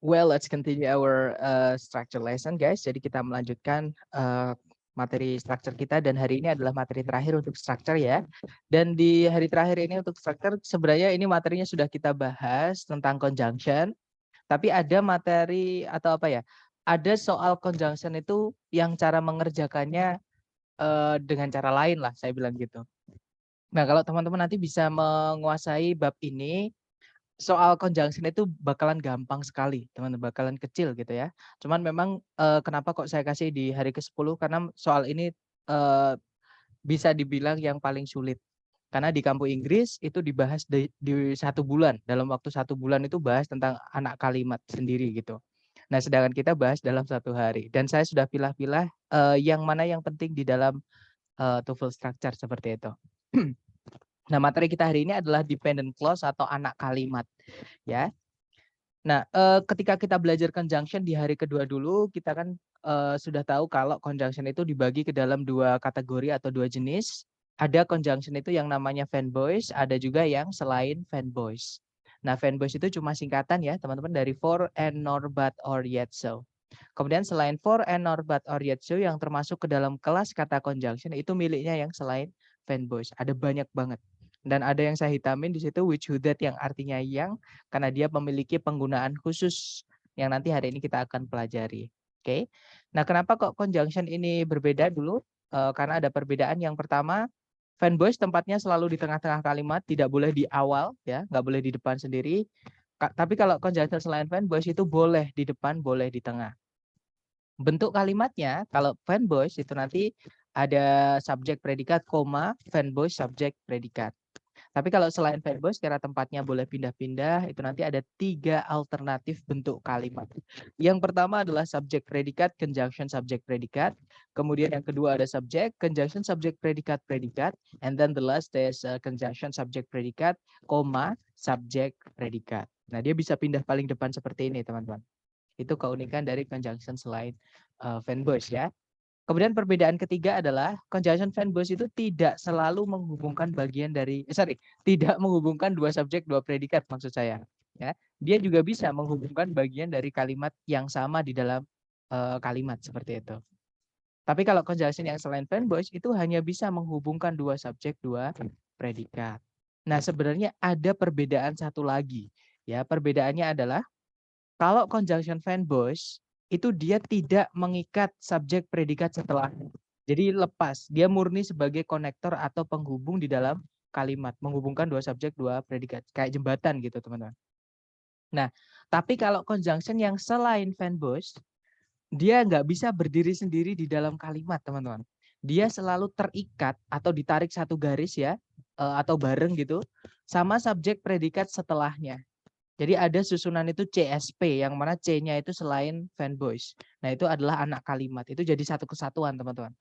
Well, let's continue our structure lesson, guys. Jadi kita melanjutkan materi structure kita dan hari ini adalah materi terakhir untuk structure ya. Dan di hari terakhir ini untuk structure sebenarnya ini materinya sudah kita bahas tentang conjunction, tapi ada materi atau apa ya? Ada soal conjunction itu yang cara mengerjakannya dengan cara lain lah, saya bilang gitu. Nah, kalau teman-teman nanti bisa menguasai bab ini, soal conjunction itu bakalan gampang sekali, teman-teman, bakalan kecil gitu ya. Cuman memang kenapa kok saya kasih di hari ke-10 karena soal ini bisa dibilang yang paling sulit. Karena di kampus Inggris itu dibahas di 1 bulan, dalam waktu 1 bulan itu bahas tentang anak kalimat sendiri gitu. Nah, sedangkan kita bahas dalam 1 hari. Dan saya sudah pilah-pilah yang mana yang penting di dalam TOEFL structure seperti itu. Nah, materi kita hari ini adalah dependent clause atau anak kalimat ya. Nah, ketika kita belajar conjunction di hari kedua dulu, kita kan sudah tahu kalau conjunction itu dibagi ke dalam 2 kategori atau 2 jenis. Ada conjunction itu yang namanya fanboys, ada juga yang selain fanboys. Nah, fanboys itu cuma singkatan ya, teman-teman, dari for and nor but or yet so. Kemudian selain for and nor but or yet so yang termasuk ke dalam kelas kata conjunction itu miliknya yang selain fanboys. Ada banyak banget. Dan ada yang saya hitamin di situ which who that yang artinya yang karena dia memiliki penggunaan khusus yang nanti hari ini kita akan pelajari. Oke. Nah, kenapa kok conjunction ini berbeda dulu? Karena ada perbedaan. Yang pertama, fanboys tempatnya selalu di tengah-tengah kalimat, tidak boleh di awal ya, nggak boleh di depan sendiri. Tapi kalau conjunction selain fanboys itu boleh di depan, boleh di tengah. Bentuk kalimatnya kalau fanboys itu nanti ada subjek predikat koma fanboys subjek predikat. Tapi kalau selain fanboys karena tempatnya boleh pindah-pindah itu nanti ada 3 alternatif bentuk kalimat. Yang pertama adalah subjek predikat conjunction subjek predikat. Kemudian yang kedua ada subjek conjunction subjek predikat predikat, and then the last is conjunction subjek predikat koma subjek predikat. Nah, dia bisa pindah paling depan seperti ini, teman-teman. Itu keunikan dari conjunction selain fanboys ya. Kemudian perbedaan ketiga adalah conjunction fanboys itu tidak selalu menghubungkan tidak menghubungkan 2 subjek 2 predikat maksud saya. Ya, dia juga bisa menghubungkan bagian dari kalimat yang sama di dalam kalimat seperti itu. Tapi kalau conjunction yang selain fanboys itu hanya bisa menghubungkan 2 subjek 2 predikat. Nah, sebenarnya ada perbedaan satu lagi. Ya, perbedaannya adalah kalau conjunction fanboys itu dia tidak mengikat subjek predikat setelah. Jadi lepas, dia murni sebagai konektor atau penghubung di dalam kalimat, menghubungkan 2 subjek 2 predikat, kayak jembatan gitu, teman-teman. Nah, tapi kalau conjunction yang selain fanboys, dia nggak bisa berdiri sendiri di dalam kalimat, teman-teman. Dia selalu terikat atau ditarik satu garis ya, atau bareng gitu, sama subjek predikat setelahnya. Jadi ada susunan itu CSP yang mana C-nya itu selain fanboys. Nah, itu adalah anak kalimat. Itu jadi satu kesatuan, teman-teman.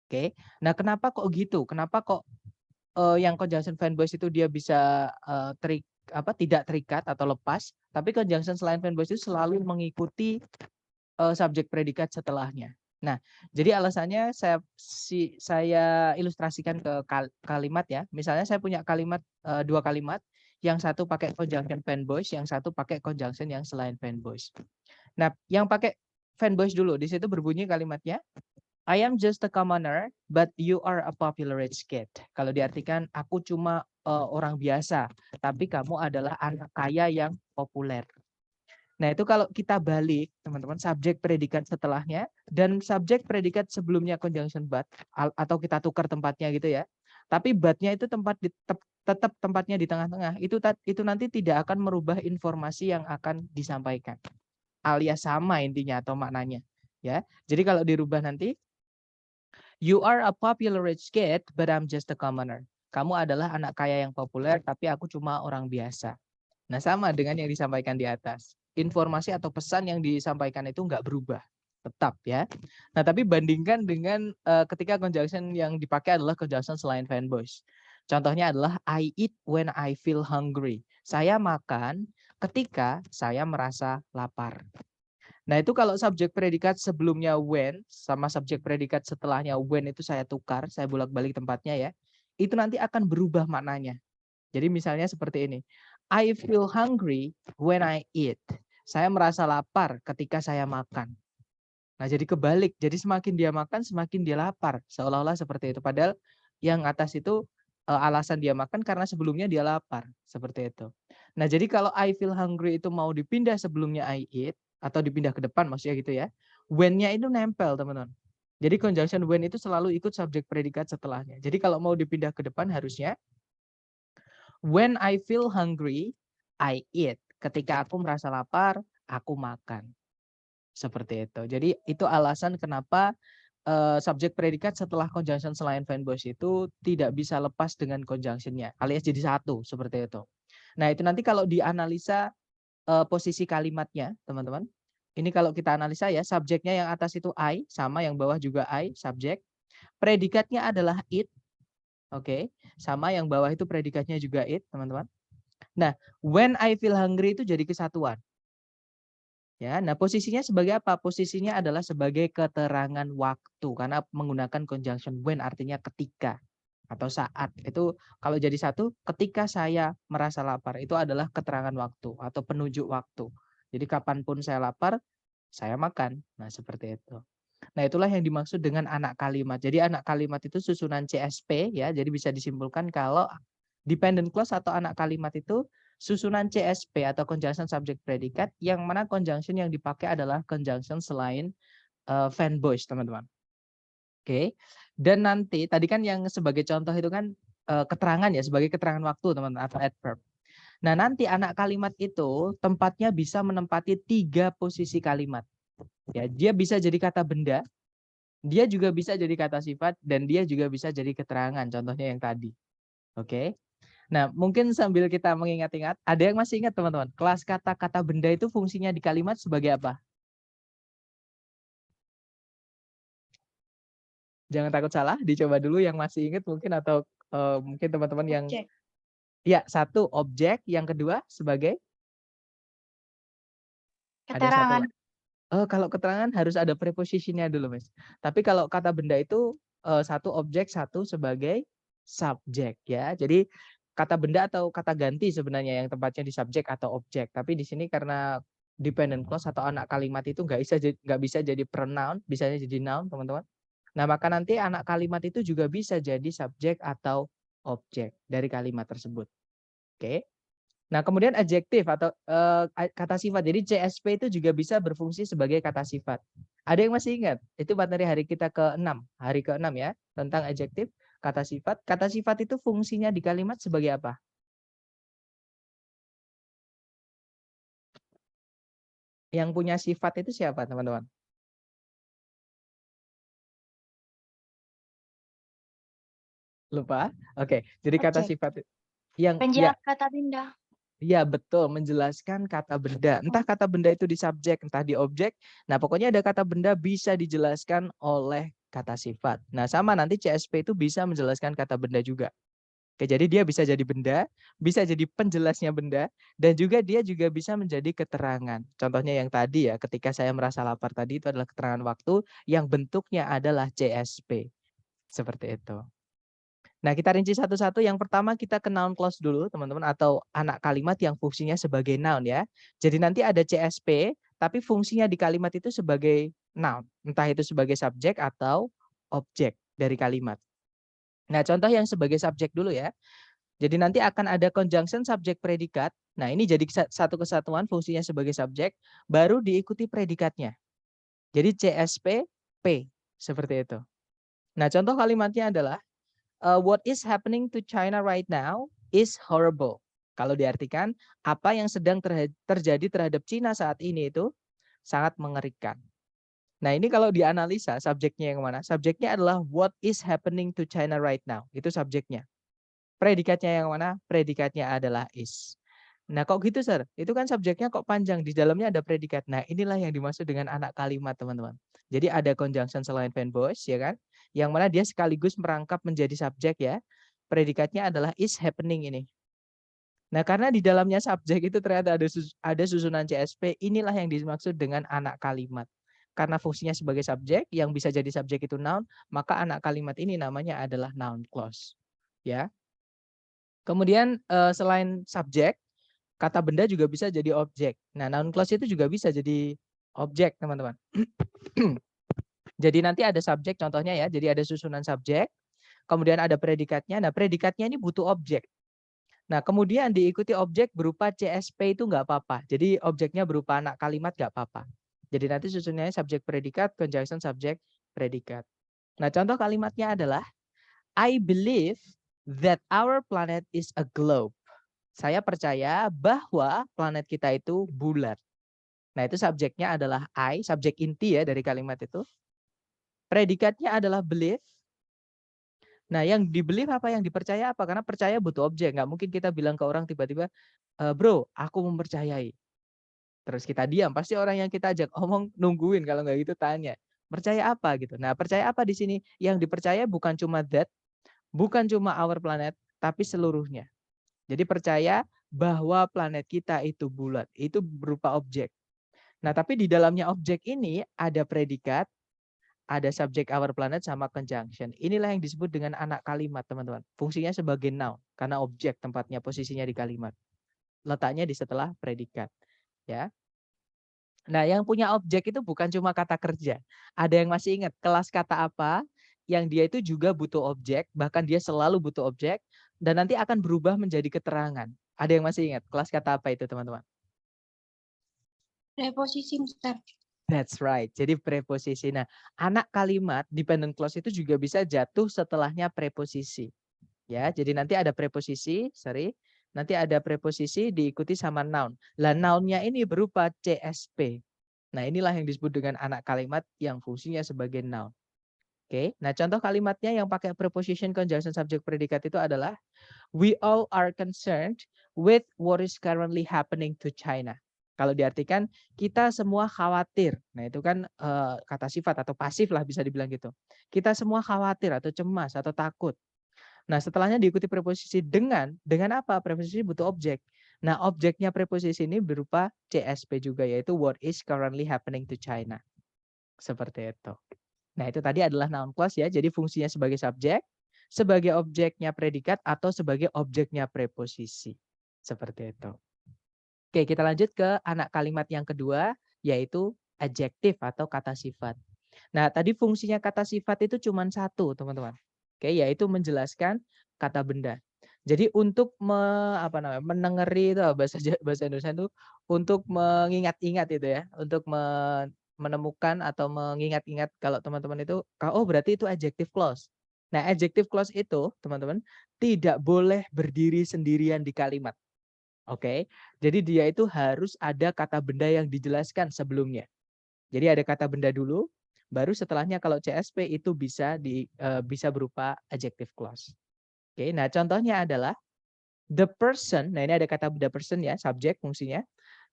Oke. Nah, kenapa kok gitu? Kenapa kok yang conjunction fanboys itu dia bisa tidak terikat atau lepas, tapi conjunction selain fanboys itu selalu mengikuti subjek predikat setelahnya. Nah, jadi alasannya saya ilustrasikan ke kalimat ya. Misalnya saya punya kalimat 2 kalimat, yang satu pakai conjunction fanboys, yang satu pakai conjunction yang selain fanboys. Nah, yang pakai fanboys dulu, di situ berbunyi kalimatnya, I am just a commoner, but you are a popular rich kid. Kalau diartikan, aku cuma orang biasa, tapi kamu adalah anak kaya yang populer. Nah, itu kalau kita balik, teman-teman, subjek predikat setelahnya dan subjek predikat sebelumnya conjunction but atau kita tukar tempatnya gitu ya. Tapi but-nya itu tetap tempatnya di tengah-tengah. Itu nanti tidak akan merubah informasi yang akan disampaikan. Alias sama intinya atau maknanya, ya. Jadi kalau dirubah nanti you are a popular rich kid but I'm just a commoner. Kamu adalah anak kaya yang populer tapi aku cuma orang biasa. Nah, sama dengan yang disampaikan di atas. Informasi atau pesan yang disampaikan itu nggak berubah. Tetap ya. Nah, tapi bandingkan dengan ketika conjunction yang dipakai adalah conjunction selain fanboys. Contohnya adalah I eat when I feel hungry. Saya makan ketika saya merasa lapar. Nah, itu kalau subjek predikat sebelumnya when sama subjek predikat setelahnya when itu saya tukar, saya bolak-balik tempatnya ya. Itu nanti akan berubah maknanya. Jadi misalnya seperti ini. I feel hungry when I eat. Saya merasa lapar ketika saya makan. Nah, jadi kebalik. Jadi semakin dia makan, semakin dia lapar. Seolah-olah seperti itu. Padahal yang atas itu alasan dia makan karena sebelumnya dia lapar. Seperti itu. Nah, jadi kalau I feel hungry itu mau dipindah sebelumnya I eat, atau dipindah ke depan maksudnya gitu ya. When-nya itu nempel, teman-teman. Jadi conjunction when itu selalu ikut subjek predikat setelahnya. Jadi kalau mau dipindah ke depan harusnya when I feel hungry, I eat. Ketika aku merasa lapar, aku makan. Seperti itu. Jadi itu alasan kenapa subjek predikat setelah conjunction selain van Bosch itu tidak bisa lepas dengan conjunctionnya, alias jadi satu seperti itu. Nah itu nanti kalau dianalisa posisi kalimatnya, teman-teman. Ini kalau kita analisa ya, subjeknya yang atas itu I, sama yang bawah juga I, subjek. Predikatnya adalah it, oke. Sama yang bawah itu predikatnya juga it, teman-teman. Nah, when I feel hungry itu jadi kesatuan. Ya, nah posisinya sebagai apa? Posisinya adalah sebagai keterangan waktu karena menggunakan conjunction when artinya ketika atau saat. Itu kalau jadi satu ketika saya merasa lapar itu adalah keterangan waktu atau penunjuk waktu. Jadi kapanpun saya lapar, saya makan. Nah, seperti itu. Nah, itulah yang dimaksud dengan anak kalimat. Jadi anak kalimat itu susunan CSP ya. Jadi bisa disimpulkan kalau dependent clause atau anak kalimat itu susunan CSP atau conjunction subject predicat yang mana conjunction yang dipakai adalah conjunction selain van Bosch, teman-teman. Oke. Dan nanti tadi kan yang sebagai contoh itu kan keterangan ya, sebagai keterangan waktu, teman-teman, atau adverb. Nah, nanti anak kalimat itu tempatnya bisa menempati 3 posisi kalimat. Ya, dia bisa jadi kata benda, dia juga bisa jadi kata sifat, dan dia juga bisa jadi keterangan, contohnya yang tadi. Oke. Nah, mungkin sambil kita mengingat-ingat, ada yang masih ingat teman-teman, kelas kata-kata benda itu fungsinya di kalimat sebagai apa? Jangan takut salah, dicoba dulu yang masih ingat mungkin atau mungkin teman-teman yang ya, satu objek, yang kedua sebagai ada satu Keterangan. kalau keterangan harus ada prepositionnya dulu, Mas. Tapi kalau kata benda itu satu objek, satu sebagai subjek ya. Jadi kata benda atau kata ganti sebenarnya yang tempatnya di subjek atau objek. Tapi di sini karena dependent clause atau anak kalimat itu nggak bisa jadi pronoun, bisanya jadi noun, teman-teman. Nah, maka nanti anak kalimat itu juga bisa jadi subjek atau objek dari kalimat tersebut. Oke. Nah, kemudian adjektif atau kata sifat. Jadi CSP itu juga bisa berfungsi sebagai kata sifat. Ada yang masih ingat? Itu materi hari kita ke-6, hari ke-6 ya, tentang adjektif, kata sifat. Kata sifat itu fungsinya di kalimat sebagai apa? Yang punya sifat itu siapa, teman-teman? Lupa? Oke, jadi kata Objek. sifat yang ya. Penjawab kata benda. Iya betul, menjelaskan kata benda. Entah kata benda itu di subjek, entah di objek. Nah pokoknya ada kata benda bisa dijelaskan oleh kata sifat. Nah sama nanti CSP itu bisa menjelaskan kata benda juga. Oke, jadi dia bisa jadi benda, bisa jadi penjelasnya benda, dan juga dia juga bisa menjadi keterangan. Contohnya yang tadi ya, ketika saya merasa lapar tadi itu adalah keterangan waktu yang bentuknya adalah CSP. Seperti itu. Nah, kita rinci satu-satu. Yang pertama kita ke noun clause dulu, teman-teman, atau anak kalimat yang fungsinya sebagai noun ya. Jadi nanti ada CSP, tapi fungsinya di kalimat itu sebagai noun. Entah itu sebagai subjek atau objek dari kalimat. Nah, contoh yang sebagai subjek dulu ya. Jadi nanti akan ada conjunction subjek predikat. Nah, ini jadi satu kesatuan fungsinya sebagai subjek, baru diikuti predikatnya. Jadi CSP, P, seperti itu. Nah, contoh kalimatnya adalah what is happening to China right now is horrible. Kalau diartikan, apa yang sedang terjadi terhadap Cina saat ini itu sangat mengerikan. Nah, ini kalau dianalisa subjeknya yang mana? Subjeknya adalah what is happening to China right now. Itu subjeknya. Predikatnya yang mana? Predikatnya adalah is. Nah, kok gitu, Sir? Itu kan subjeknya kok panjang, di dalamnya ada predikat. Nah, inilah yang dimaksud dengan anak kalimat, teman-teman. Jadi ada conjunction selain van Bosch, ya kan? Yang mana dia sekaligus merangkap menjadi subjek ya. Predikatnya adalah is happening ini. Nah, karena di dalamnya subjek itu ternyata ada susunan CSP, inilah yang dimaksud dengan anak kalimat. Karena fungsinya sebagai subjek, yang bisa jadi subjek itu noun, maka anak kalimat ini namanya adalah noun clause. Ya. Kemudian selain subjek, Kata benda juga bisa jadi objek. Nah, noun clause itu juga bisa jadi objek, teman-teman. Jadi nanti ada subjek contohnya ya. Jadi ada susunan subjek, kemudian ada predikatnya. Nah, predikatnya ini butuh objek. Nah, kemudian diikuti objek berupa CSP itu nggak apa-apa. Jadi objeknya berupa anak kalimat nggak apa-apa. Jadi nanti susunannya subjek predikat, conjunction subjek predikat. Nah, contoh kalimatnya adalah I believe that our planet is a globe. Saya percaya bahwa planet kita itu bulat. Nah, itu subjeknya adalah I, subjek inti ya dari kalimat itu. Predikatnya adalah believe. Nah, yang di-believe apa, yang dipercaya apa? Karena percaya butuh objek. Nggak mungkin kita bilang ke orang tiba-tiba, bro, aku mempercayai. Terus kita diam, pasti orang yang kita ajak omong nungguin, kalau nggak gitu tanya. Percaya apa gitu. Nah, percaya apa di sini? Yang dipercaya bukan cuma that, bukan cuma our planet, tapi seluruhnya. Jadi percaya bahwa planet kita itu bulat, itu berupa objek. Nah, tapi di dalamnya objek ini ada predikat, ada subjek our planet sama conjunction. Inilah yang disebut dengan anak kalimat, teman-teman. Fungsinya sebagai noun karena objek tempatnya, posisinya di kalimat. Letaknya di setelah predikat, ya. Nah, yang punya objek itu bukan cuma kata kerja. Ada yang masih ingat kelas kata apa yang dia itu juga butuh objek, bahkan dia selalu butuh objek, dan nanti akan berubah menjadi keterangan. Ada yang masih ingat kelas kata apa itu, teman-teman? Preposisi, Mister. That's right. Jadi preposisi. Nah, anak kalimat dependent clause itu juga bisa jatuh setelahnya preposisi. Ya, jadi nanti ada preposisi, nanti ada preposisi diikuti sama noun. Lah nounnya ini berupa CSP. Nah, inilah yang disebut dengan anak kalimat yang fungsinya sebagai noun. Oke, nah contoh kalimatnya yang pakai preposition, conjunction, subject, predikat itu adalah we all are concerned with what is currently happening to China. Kalau diartikan kita semua khawatir. Nah, itu kan kata sifat atau pasif lah bisa dibilang gitu. Kita semua khawatir atau cemas atau takut. Nah, setelahnya diikuti preposisi dengan apa? Preposisi butuh objek. Nah, objeknya preposisi ini berupa CSP juga, yaitu what is currently happening to China. Seperti itu. Nah, itu tadi adalah noun clause ya. Jadi fungsinya sebagai subjek, sebagai objeknya predikat, atau sebagai objeknya preposisi. Seperti itu. Oke, kita lanjut ke anak kalimat yang kedua, yaitu adjektif atau kata sifat. Nah, tadi fungsinya kata sifat itu cuma satu, teman-teman. Oke, yaitu menjelaskan kata benda. Jadi untuk menengeri itu bahasa Indonesia itu untuk mengingat-ingat itu ya, untuk menemukan atau mengingat-ingat kalau teman-teman itu oh berarti itu adjective clause. Nah, adjective clause itu, teman-teman, tidak boleh berdiri sendirian di kalimat. Oke. Jadi dia itu harus ada kata benda yang dijelaskan sebelumnya. Jadi ada kata benda dulu, baru setelahnya kalau CSP itu bisa berupa adjective clause. Oke, nah contohnya adalah the person. Nah, ini ada kata benda person ya, subjek fungsinya.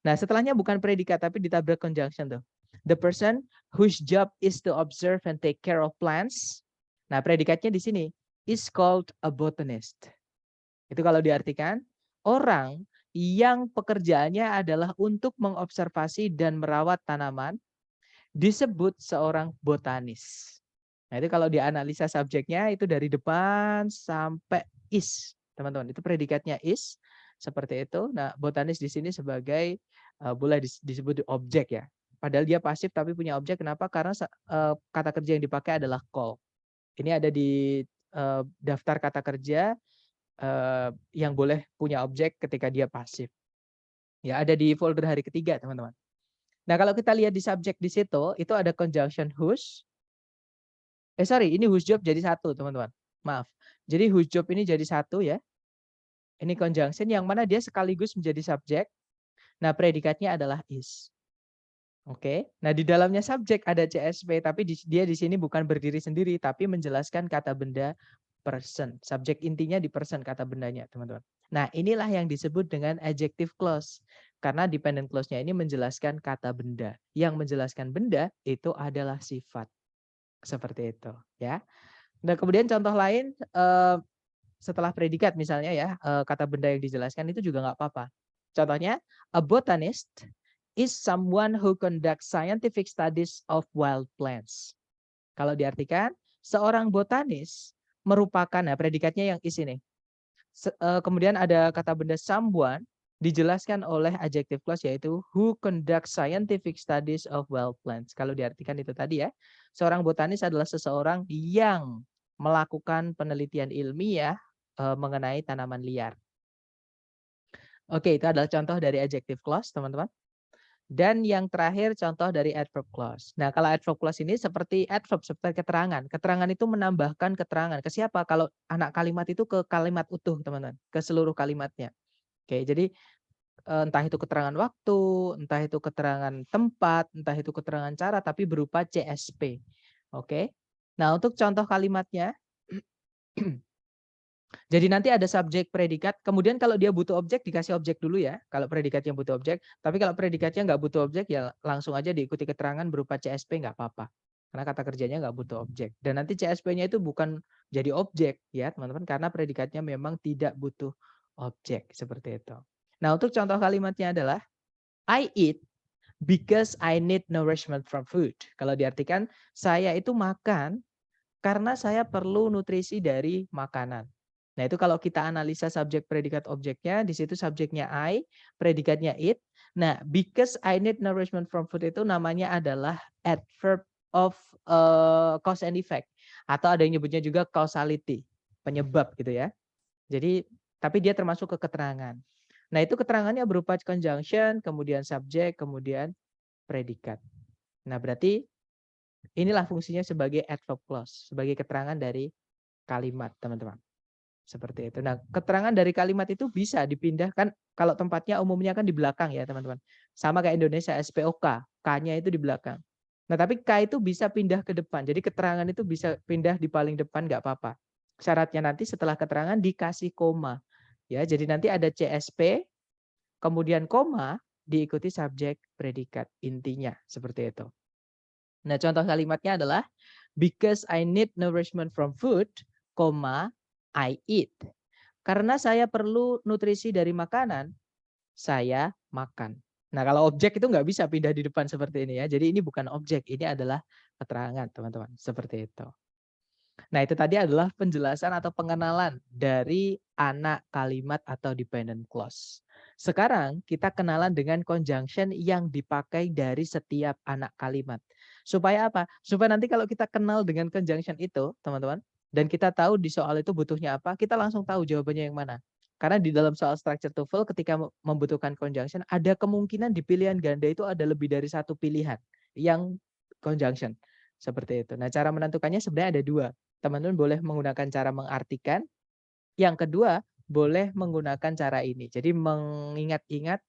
Nah, setelahnya bukan predikat tapi ditabrak conjunction tuh. The person whose job is to observe and take care of plants. Nah, predikatnya di sini is called a botanist. Itu kalau diartikan orang yang pekerjaannya adalah untuk mengobservasi dan merawat tanaman disebut seorang botanis. Nah, itu kalau dianalisa subjeknya itu dari depan sampai is, teman-teman. Itu predikatnya is seperti itu. Nah, botanis di sini sebagai boleh disebut objek ya. Padahal dia pasif tapi punya objek. Kenapa? Karena kata kerja yang dipakai adalah call. Ini ada di daftar kata kerja yang boleh punya objek ketika dia pasif. Ya, ada di folder hari ketiga, teman-teman. Nah, kalau kita lihat di subjek di situ, itu ada conjunction whose. Ini whose job jadi satu, teman-teman. Maaf. Jadi whose job ini jadi satu ya. Ini conjunction yang mana dia sekaligus menjadi subjek. Nah, predikatnya adalah is. Oke. Nah, di dalamnya subjek ada CSP, tapi dia di sini bukan berdiri sendiri, tapi menjelaskan kata benda person. Subjek intinya di person kata bendanya, teman-teman. Nah, inilah yang disebut dengan adjective clause. Karena dependent clause-nya ini menjelaskan kata benda. Yang menjelaskan benda itu adalah sifat. Seperti itu, ya. Nah, kemudian contoh lain setelah predikat misalnya ya, kata benda yang dijelaskan itu juga nggak apa-apa. Contohnya, a botanist is someone who conducts scientific studies of wild plants. Kalau diartikan, seorang botanis merupakan, nah predikatnya yang is ini. Kemudian ada kata benda someone, dijelaskan oleh adjective clause yaitu who conduct scientific studies of wild plants. Kalau diartikan itu tadi ya, seorang botanis adalah seseorang yang melakukan penelitian ilmiah mengenai tanaman liar. Oke, itu adalah contoh dari adjective clause, teman-teman. Dan yang terakhir contoh dari adverb clause. Nah, kalau adverb clause ini seperti adverb, seperti keterangan. Keterangan itu menambahkan keterangan. Ke siapa? Kalau anak kalimat itu ke kalimat utuh, teman-teman. Ke seluruh kalimatnya. Oke, jadi entah itu keterangan waktu, entah itu keterangan tempat, entah itu keterangan cara, tapi berupa CSP. Oke. Nah, untuk contoh kalimatnya, jadi nanti ada subjek predikat, kemudian kalau dia butuh objek, dikasih objek dulu ya, kalau predikatnya butuh objek, tapi kalau predikatnya nggak butuh objek, ya langsung aja diikuti keterangan berupa CSP, nggak apa-apa. Karena kata kerjanya nggak butuh objek. Dan nanti CSP-nya itu bukan jadi objek ya teman-teman, karena predikatnya memang tidak butuh objek, seperti itu. Nah, untuk contoh kalimatnya adalah, I eat because I need nourishment from food. Kalau diartikan, saya itu makan karena saya perlu nutrisi dari makanan. Nah, itu kalau kita analisa subjek predikat objeknya, di situ subjeknya I, predikatnya it. Nah, because I need nourishment from food itu namanya adalah adverb of cause and effect. Atau ada yang nyebutnya juga causality, penyebab gitu ya. Jadi, tapi dia termasuk ke keterangan. Nah, itu keterangannya berupa conjunction, kemudian subjek, kemudian predikat. Nah, berarti inilah fungsinya sebagai adverb clause, sebagai keterangan dari kalimat, teman-teman. Seperti itu. Nah, keterangan dari kalimat itu bisa dipindahkan kalau tempatnya umumnya kan di belakang ya, teman-teman. Sama kayak Indonesia SPOK, K-nya itu di belakang. Nah, tapi K itu bisa pindah ke depan. Jadi keterangan itu bisa pindah di paling depan nggak apa-apa. Syaratnya nanti setelah keterangan dikasih koma. Ya, jadi nanti ada CSP, kemudian koma, diikuti subjek predikat. Intinya seperti itu. Nah, contoh kalimatnya adalah because I need nourishment from food, I eat. Karena saya perlu nutrisi dari makanan, saya makan. Nah, kalau objek itu nggak bisa pindah di depan seperti ini ya. Jadi ini bukan objek, ini adalah keterangan, teman-teman. Seperti itu. Nah, itu tadi adalah penjelasan atau pengenalan dari anak kalimat atau dependent clause. Sekarang kita kenalan dengan conjunction yang dipakai dari setiap anak kalimat. Supaya apa? Supaya nanti kalau kita kenal dengan conjunction itu, teman-teman, dan kita tahu di soal itu butuhnya apa, kita langsung tahu jawabannya yang mana. Karena di dalam soal structure TOEFL ketika membutuhkan conjunction, ada kemungkinan di pilihan ganda itu ada lebih dari satu pilihan yang conjunction. Seperti itu. Nah, cara menentukannya sebenarnya ada dua. Teman-teman boleh menggunakan cara mengartikan. Yang kedua, boleh menggunakan cara ini. Jadi mengingat-ingat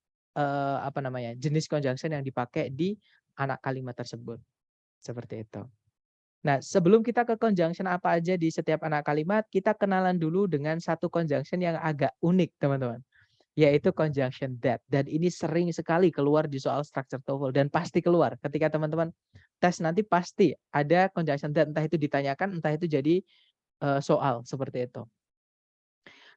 jenis conjunction yang dipakai di anak kalimat tersebut. Seperti itu. Nah, sebelum kita ke conjunction apa aja di setiap anak kalimat, kita kenalan dulu dengan satu conjunction yang agak unik, teman-teman. Yaitu conjunction that. Dan ini sering sekali keluar di soal structure TOEFL dan pasti keluar ketika teman-teman tes nanti pasti ada conjunction that, entah itu ditanyakan, entah itu jadi soal seperti itu.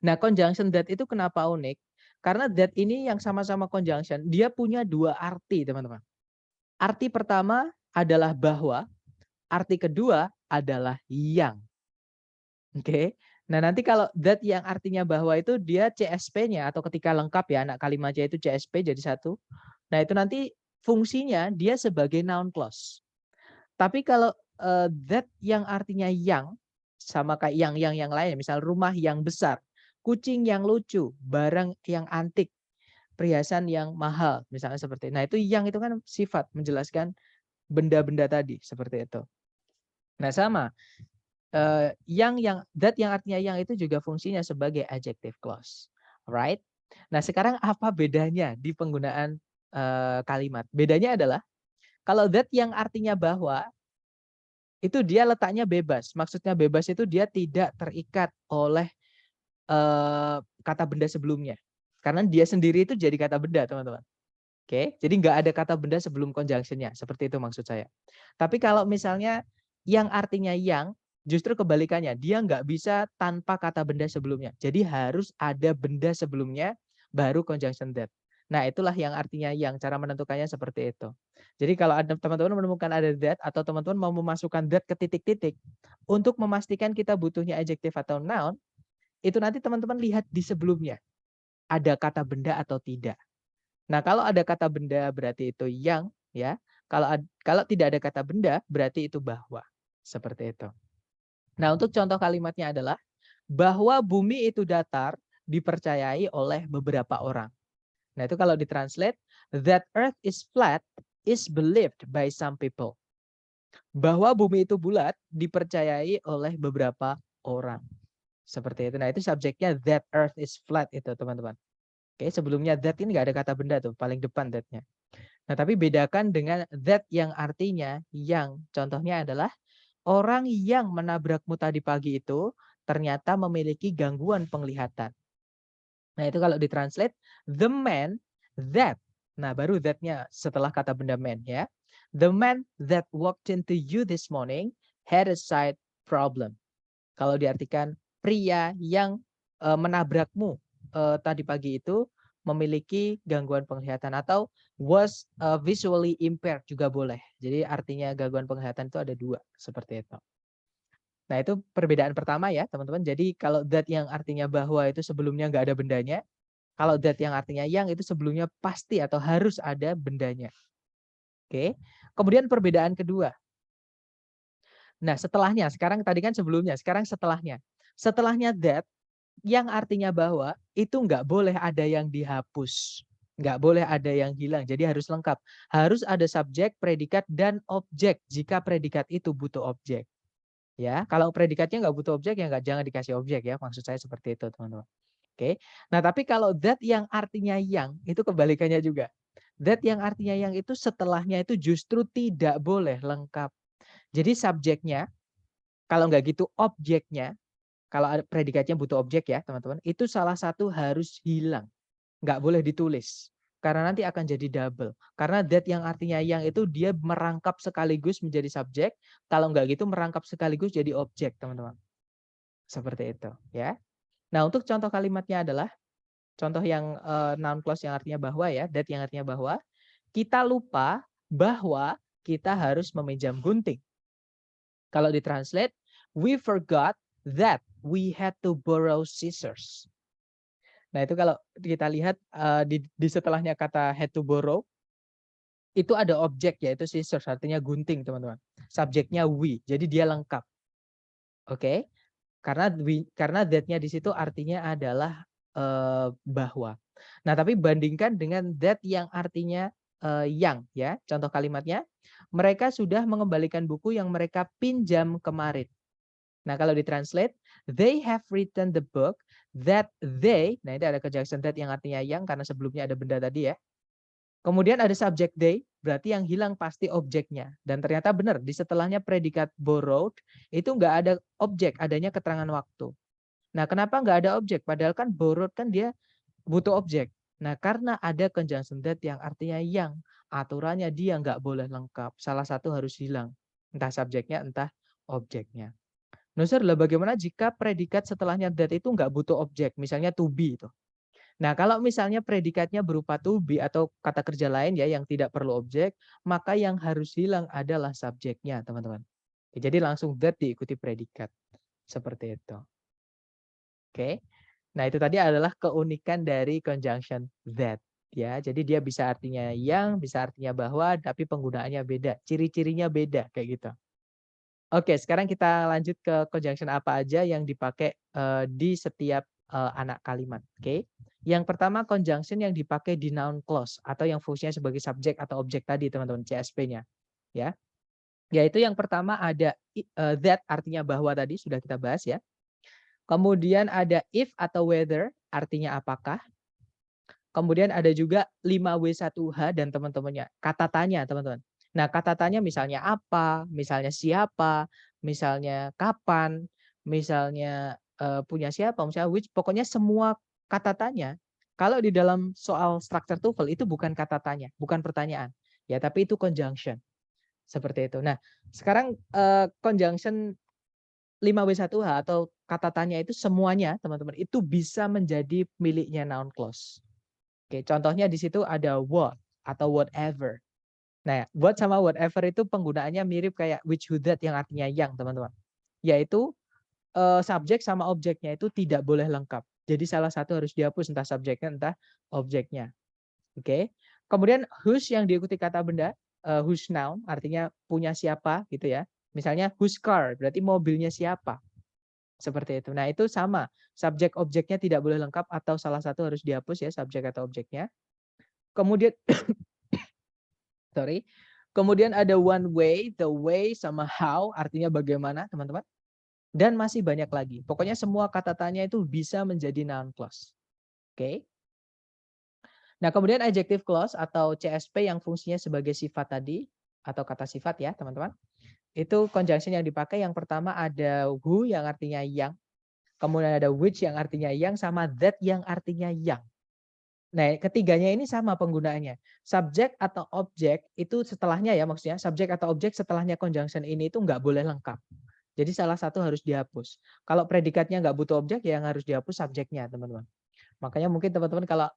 Nah, conjunction that itu kenapa unik? Karena that ini yang sama-sama conjunction, dia punya dua arti, teman-teman. Arti pertama adalah bahwa, arti kedua adalah yang. Oke. Nah, nanti kalau that yang artinya bahwa itu dia CSP-nya atau ketika lengkap ya anak kalimatnya itu CSP jadi satu. Nah, itu nanti fungsinya dia sebagai noun clause. Tapi kalau that yang artinya yang sama kayak yang lain, misal rumah yang besar, kucing yang lucu, barang yang antik, perhiasan yang mahal, misalnya seperti itu. Nah, itu yang itu kan sifat menjelaskan benda-benda tadi seperti itu. Nah, sama yang that yang artinya yang itu juga fungsinya sebagai adjective clause, right? Nah, sekarang apa bedanya di penggunaan kalimat? Bedanya adalah kalau that yang artinya bahwa itu dia letaknya bebas. Maksudnya bebas itu dia tidak terikat oleh kata benda sebelumnya. Karena dia sendiri itu jadi kata benda, teman-teman. Oke, jadi nggak ada kata benda sebelum conjunction-nya. Seperti itu maksud saya. Tapi kalau misalnya yang artinya yang, justru kebalikannya. Dia nggak bisa tanpa kata benda sebelumnya. Jadi harus ada benda sebelumnya, baru conjunction that. Nah, itulah yang artinya yang. Cara menentukannya seperti itu. Jadi kalau ada teman-teman menemukan ada that, atau teman-teman mau memasukkan that ke titik-titik, untuk memastikan kita butuhnya adjective atau noun, itu nanti teman-teman lihat di sebelumnya. ada kata benda atau tidak. Nah, kalau ada kata benda berarti itu yang, ya. Kalau tidak ada kata benda berarti itu bahwa. Seperti itu. Nah, untuk contoh kalimatnya adalah bahwa bumi itu datar dipercayai oleh beberapa orang. Nah, itu kalau ditranslate, that earth is flat is believed by some people. Bahwa bumi itu bulat dipercayai oleh beberapa orang. Seperti itu. Nah, itu subjeknya that earth is flat itu, teman-teman. Oke, sebelumnya that ini nggak ada kata benda tuh, paling depan that-nya. Nah, tapi bedakan dengan that yang artinya yang. Contohnya adalah orang yang menabrakmu tadi pagi itu ternyata memiliki gangguan penglihatan. Nah, itu kalau ditranslate, the man that. Nah, baru that-nya setelah kata benda man, ya. The man that walked into you this morning had a sight problem. Kalau diartikan pria yang menabrakmu tadi pagi itu memiliki gangguan penglihatan atau was visually impaired juga boleh. Jadi artinya gangguan penglihatan itu ada dua, seperti itu. Nah, itu perbedaan pertama ya, teman-teman. Jadi kalau that yang artinya bahwa itu sebelumnya nggak ada bendanya. Kalau that yang artinya yang itu sebelumnya pasti atau harus ada bendanya. Oke. Kemudian perbedaan kedua. Nah, setelahnya, sekarang tadi kan sebelumnya, sekarang setelahnya. Setelahnya that, yang artinya bahwa, itu nggak boleh ada yang dihapus. Nggak boleh ada yang hilang, jadi harus lengkap. Harus ada subjek, predikat, dan objek jika predikat itu butuh objek. Ya, kalau predikatnya nggak butuh objek, ya jangan dikasih objek ya. Maksud saya seperti itu, teman-teman. Oke. Nah, tapi kalau that yang artinya yang, itu kebalikannya juga. That yang artinya yang itu setelahnya itu justru tidak boleh lengkap. Jadi subjeknya, kalau nggak gitu objeknya, kalau ada predikatnya butuh objek ya teman-teman, itu salah satu harus hilang. Nggak boleh ditulis. Karena nanti akan jadi double. Karena that yang artinya yang itu dia merangkap sekaligus menjadi subjek. Kalau nggak gitu merangkap sekaligus jadi objek teman-teman. Seperti itu ya. Nah, untuk contoh kalimatnya adalah, contoh yang noun clause yang artinya bahwa ya, that yang artinya bahwa, kita lupa bahwa kita harus meminjam gunting. Kalau ditranslate, we forgot that we had to borrow scissors. Nah, itu kalau kita lihat di setelahnya kata had to borrow, itu ada objek yaitu scissors, artinya gunting, teman-teman. Subjeknya we, jadi dia lengkap. Oke? Karena that-nya di situ artinya adalah bahwa. Nah, tapi bandingkan dengan that yang artinya yang ya. Contoh kalimatnya, mereka sudah mengembalikan buku yang mereka pinjam kemarin. Nah, kalau ditranslate, they have written the book that they, nah ini ada conjunction that yang artinya yang karena sebelumnya ada benda tadi ya. Kemudian ada subject they, berarti yang hilang pasti objeknya. Dan ternyata benar, di setelahnya predikat borrowed, itu nggak ada objek, adanya keterangan waktu. Nah, kenapa nggak ada objek? Padahal kan borrowed kan dia butuh objek. Nah, karena ada conjunction that yang artinya yang, aturannya dia nggak boleh lengkap. Salah satu harus hilang. Entah subjeknya, entah objeknya. Nah, lah bagaimana jika predikat setelahnya that itu nggak butuh objek, misalnya to be itu. Nah, kalau misalnya predikatnya berupa to be atau kata kerja lain ya yang tidak perlu objek, maka yang harus hilang adalah subjeknya, teman-teman. Jadi langsung that diikuti predikat. Seperti itu. Oke. Nah, itu tadi adalah keunikan dari conjunction that ya. Jadi dia bisa artinya yang, bisa artinya bahwa, tapi penggunaannya beda, ciri-cirinya beda kayak gitu. Oke, sekarang kita lanjut ke conjunction apa aja yang dipakai di setiap anak kalimat. Oke. Yang pertama conjunction yang dipakai di noun clause atau yang fungsinya sebagai subjek atau objek tadi, teman-teman, CSP-nya. Ya. Yaitu yang pertama ada that artinya bahwa tadi sudah kita bahas ya. Kemudian ada if atau whether artinya apakah. Kemudian ada juga 5W1H dan teman-temannya. Kata tanya, teman-teman. Nah, kata tanya misalnya apa, misalnya siapa, misalnya kapan, misalnya punya siapa, misalnya which, pokoknya semua kata tanya. Kalau di dalam soal structure TOEFL itu bukan kata tanya, bukan pertanyaan. Ya, tapi itu conjunction. Seperti itu. Nah, sekarang conjunction 5W1H atau kata tanya itu semuanya, teman-teman, itu bisa menjadi miliknya noun clause. Oke, contohnya di situ ada what atau whatever. Nah, what sama whatever itu penggunaannya mirip kayak which, who, that yang artinya yang, teman-teman. Yaitu subjek sama objeknya itu tidak boleh lengkap. Jadi salah satu harus dihapus, entah subjeknya, entah objeknya. Oke. Kemudian whose yang diikuti kata benda, whose noun artinya punya siapa gitu ya. Misalnya whose car berarti mobilnya siapa. Seperti itu. Nah, itu sama. Subjek objeknya tidak boleh lengkap atau salah satu harus dihapus ya, subjek atau objeknya. Kemudian sorry. Kemudian ada one way, the way sama how artinya bagaimana, teman-teman. Dan masih banyak lagi. Pokoknya semua kata tanya itu bisa menjadi noun clause. Oke. Nah, kemudian adjective clause atau CSP yang fungsinya sebagai sifat tadi atau kata sifat ya, teman-teman. Itu conjunction yang dipakai yang pertama ada who yang artinya yang, kemudian ada which yang artinya yang sama that yang artinya yang. Nah, ketiganya ini sama penggunaannya. Subjek atau objek itu setelahnya ya, maksudnya subjek atau objek setelahnya conjunction ini itu nggak boleh lengkap. Jadi salah satu harus dihapus. Kalau predikatnya nggak butuh objek, ya yang harus dihapus subjeknya, teman-teman. Makanya mungkin teman-teman kalau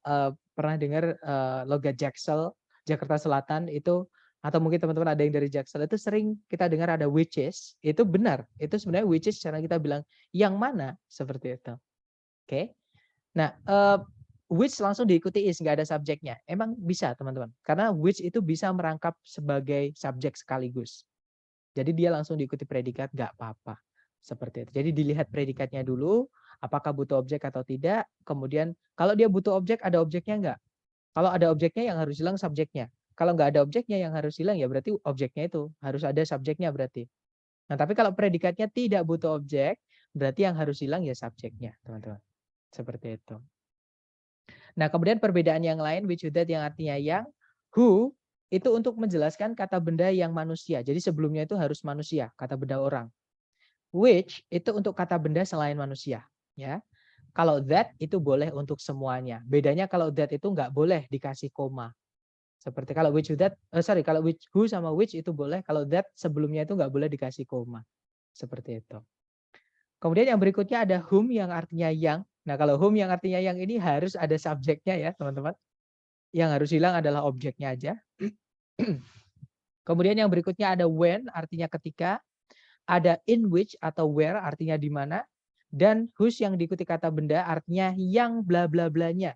pernah dengar logat Jaksel, Jakarta Selatan itu, atau mungkin teman-teman ada yang dari Jaksel itu sering kita dengar ada which is, itu benar. Itu sebenarnya which is cara kita bilang yang mana seperti itu. Oke. Nah, which langsung diikuti is, nggak ada subjeknya. Emang bisa teman-teman. Karena which itu bisa merangkap sebagai subjek sekaligus. Jadi dia langsung diikuti predikat, nggak apa-apa. Seperti itu. Jadi dilihat predikatnya dulu, apakah butuh objek atau tidak. Kemudian kalau dia butuh objek, ada objeknya nggak? Kalau ada objeknya yang harus hilang subjeknya. Kalau nggak ada objeknya yang harus hilang ya berarti objeknya itu. Harus ada subjeknya berarti. Nah tapi kalau predikatnya tidak butuh objek, berarti yang harus hilang ya subjeknya, teman-teman. Seperti itu. Nah kemudian perbedaan yang lain, which, who, that yang artinya yang, who, itu untuk menjelaskan kata benda yang manusia. Jadi sebelumnya itu harus manusia, kata benda orang. Which itu untuk kata benda selain manusia, ya. Kalau that itu boleh untuk semuanya. Bedanya kalau that itu nggak boleh dikasih koma. Seperti kalau which, that, kalau which, who sama which itu boleh. Kalau that sebelumnya itu nggak boleh dikasih koma. Seperti itu. Kemudian yang berikutnya ada whom yang artinya yang. Nah kalau whom yang artinya yang ini harus ada subjeknya ya teman-teman. Yang harus hilang adalah objeknya aja. Kemudian yang berikutnya ada when artinya ketika. Ada in which atau where artinya di mana. Dan whose yang diikuti kata benda artinya yang bla bla blanya.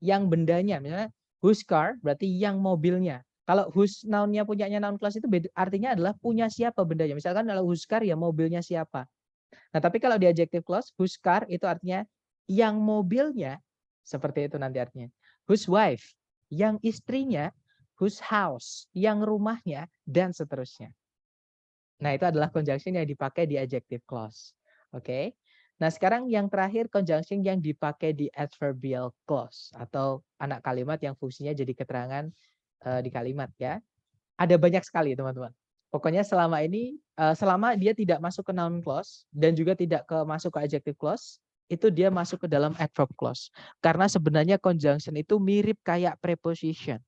Yang bendanya. Misalnya whose car berarti yang mobilnya. Kalau whose noun-nya punyanya noun clause itu artinya adalah punya siapa bendanya. Misalkan kalau whose car ya mobilnya siapa. Nah tapi kalau di adjective clause whose car itu artinya yang mobilnya. Seperti itu nanti artinya. Whose wife yang istrinya. Whose house yang rumahnya. Dan seterusnya. Nah, itu adalah conjunction yang dipakai di adjective clause. Oke. Nah, sekarang yang terakhir conjunction yang dipakai di adverbial clause atau anak kalimat yang fungsinya jadi keterangan di kalimat ya. Ada banyak sekali, teman-teman. Pokoknya selama ini selama dia tidak masuk ke noun clause dan juga tidak masuk ke adjective clause, itu dia masuk ke dalam adverb clause. Karena sebenarnya conjunction itu mirip kayak preposition.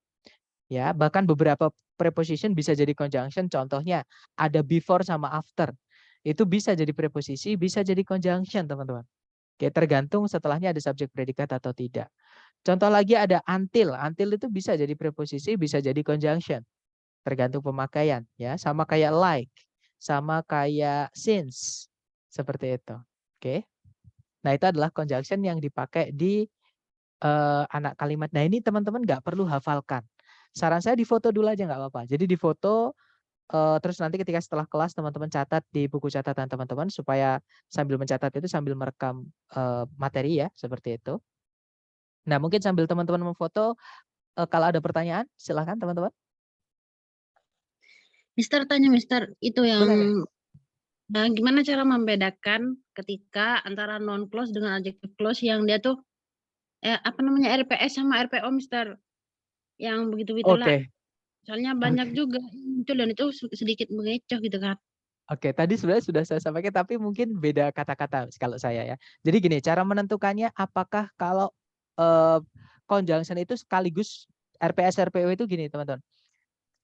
Ya, bahkan beberapa preposition bisa jadi conjunction. Contohnya ada before sama after. Itu bisa jadi preposisi, bisa jadi conjunction, teman-teman. Oke, tergantung setelahnya ada subjek predikat atau tidak. Contoh lagi ada until. Until itu bisa jadi preposisi, bisa jadi conjunction. Tergantung pemakaian, ya. Sama kayak like, sama kayak since. Seperti itu. Oke. Nah, itu adalah conjunction yang dipakai di anak kalimat. Nah, ini teman-teman nggak perlu hafalkan. Saran saya difoto dulu aja nggak apa-apa. Jadi difoto, terus nanti ketika setelah kelas teman-teman catat di buku catatan teman-teman supaya sambil mencatat itu sambil merekam materi ya, seperti itu. Nah mungkin sambil teman-teman memfoto, kalau ada pertanyaan silahkan teman-teman. Mister tanya Mister, itu yang Boleh. gimana cara membedakan ketika antara non clause dengan adjective clause yang dia tuh apa namanya RPS sama RPO Mister, yang begitu-begitulah. Oke. Soalnya banyak juga muncul dan itu sedikit mengecoh gitu kan. Oke, tadi sebenarnya sudah saya sampaikan tapi mungkin beda kata-kata kalau saya ya. Jadi gini, cara menentukannya apakah kalau conjunction itu sekaligus RPS RPO itu gini teman-teman.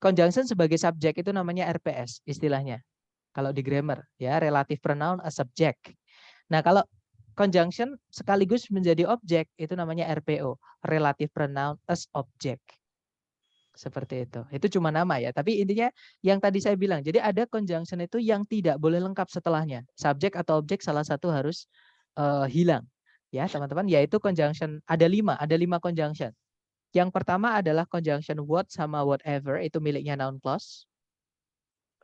Conjunction sebagai subjek itu namanya RPS istilahnya. Kalau di grammar ya, relative pronoun as subject. Nah, kalau conjunction sekaligus menjadi objek itu namanya RPO, relative pronoun as object. Seperti itu. Itu cuma nama ya, tapi intinya yang tadi saya bilang. Jadi ada conjunction itu yang tidak boleh lengkap setelahnya. Subjek atau objek salah satu harus hilang. Ya, teman-teman, yaitu conjunction ada 5 conjunction. Yang pertama adalah conjunction what sama whatever, itu miliknya noun clause.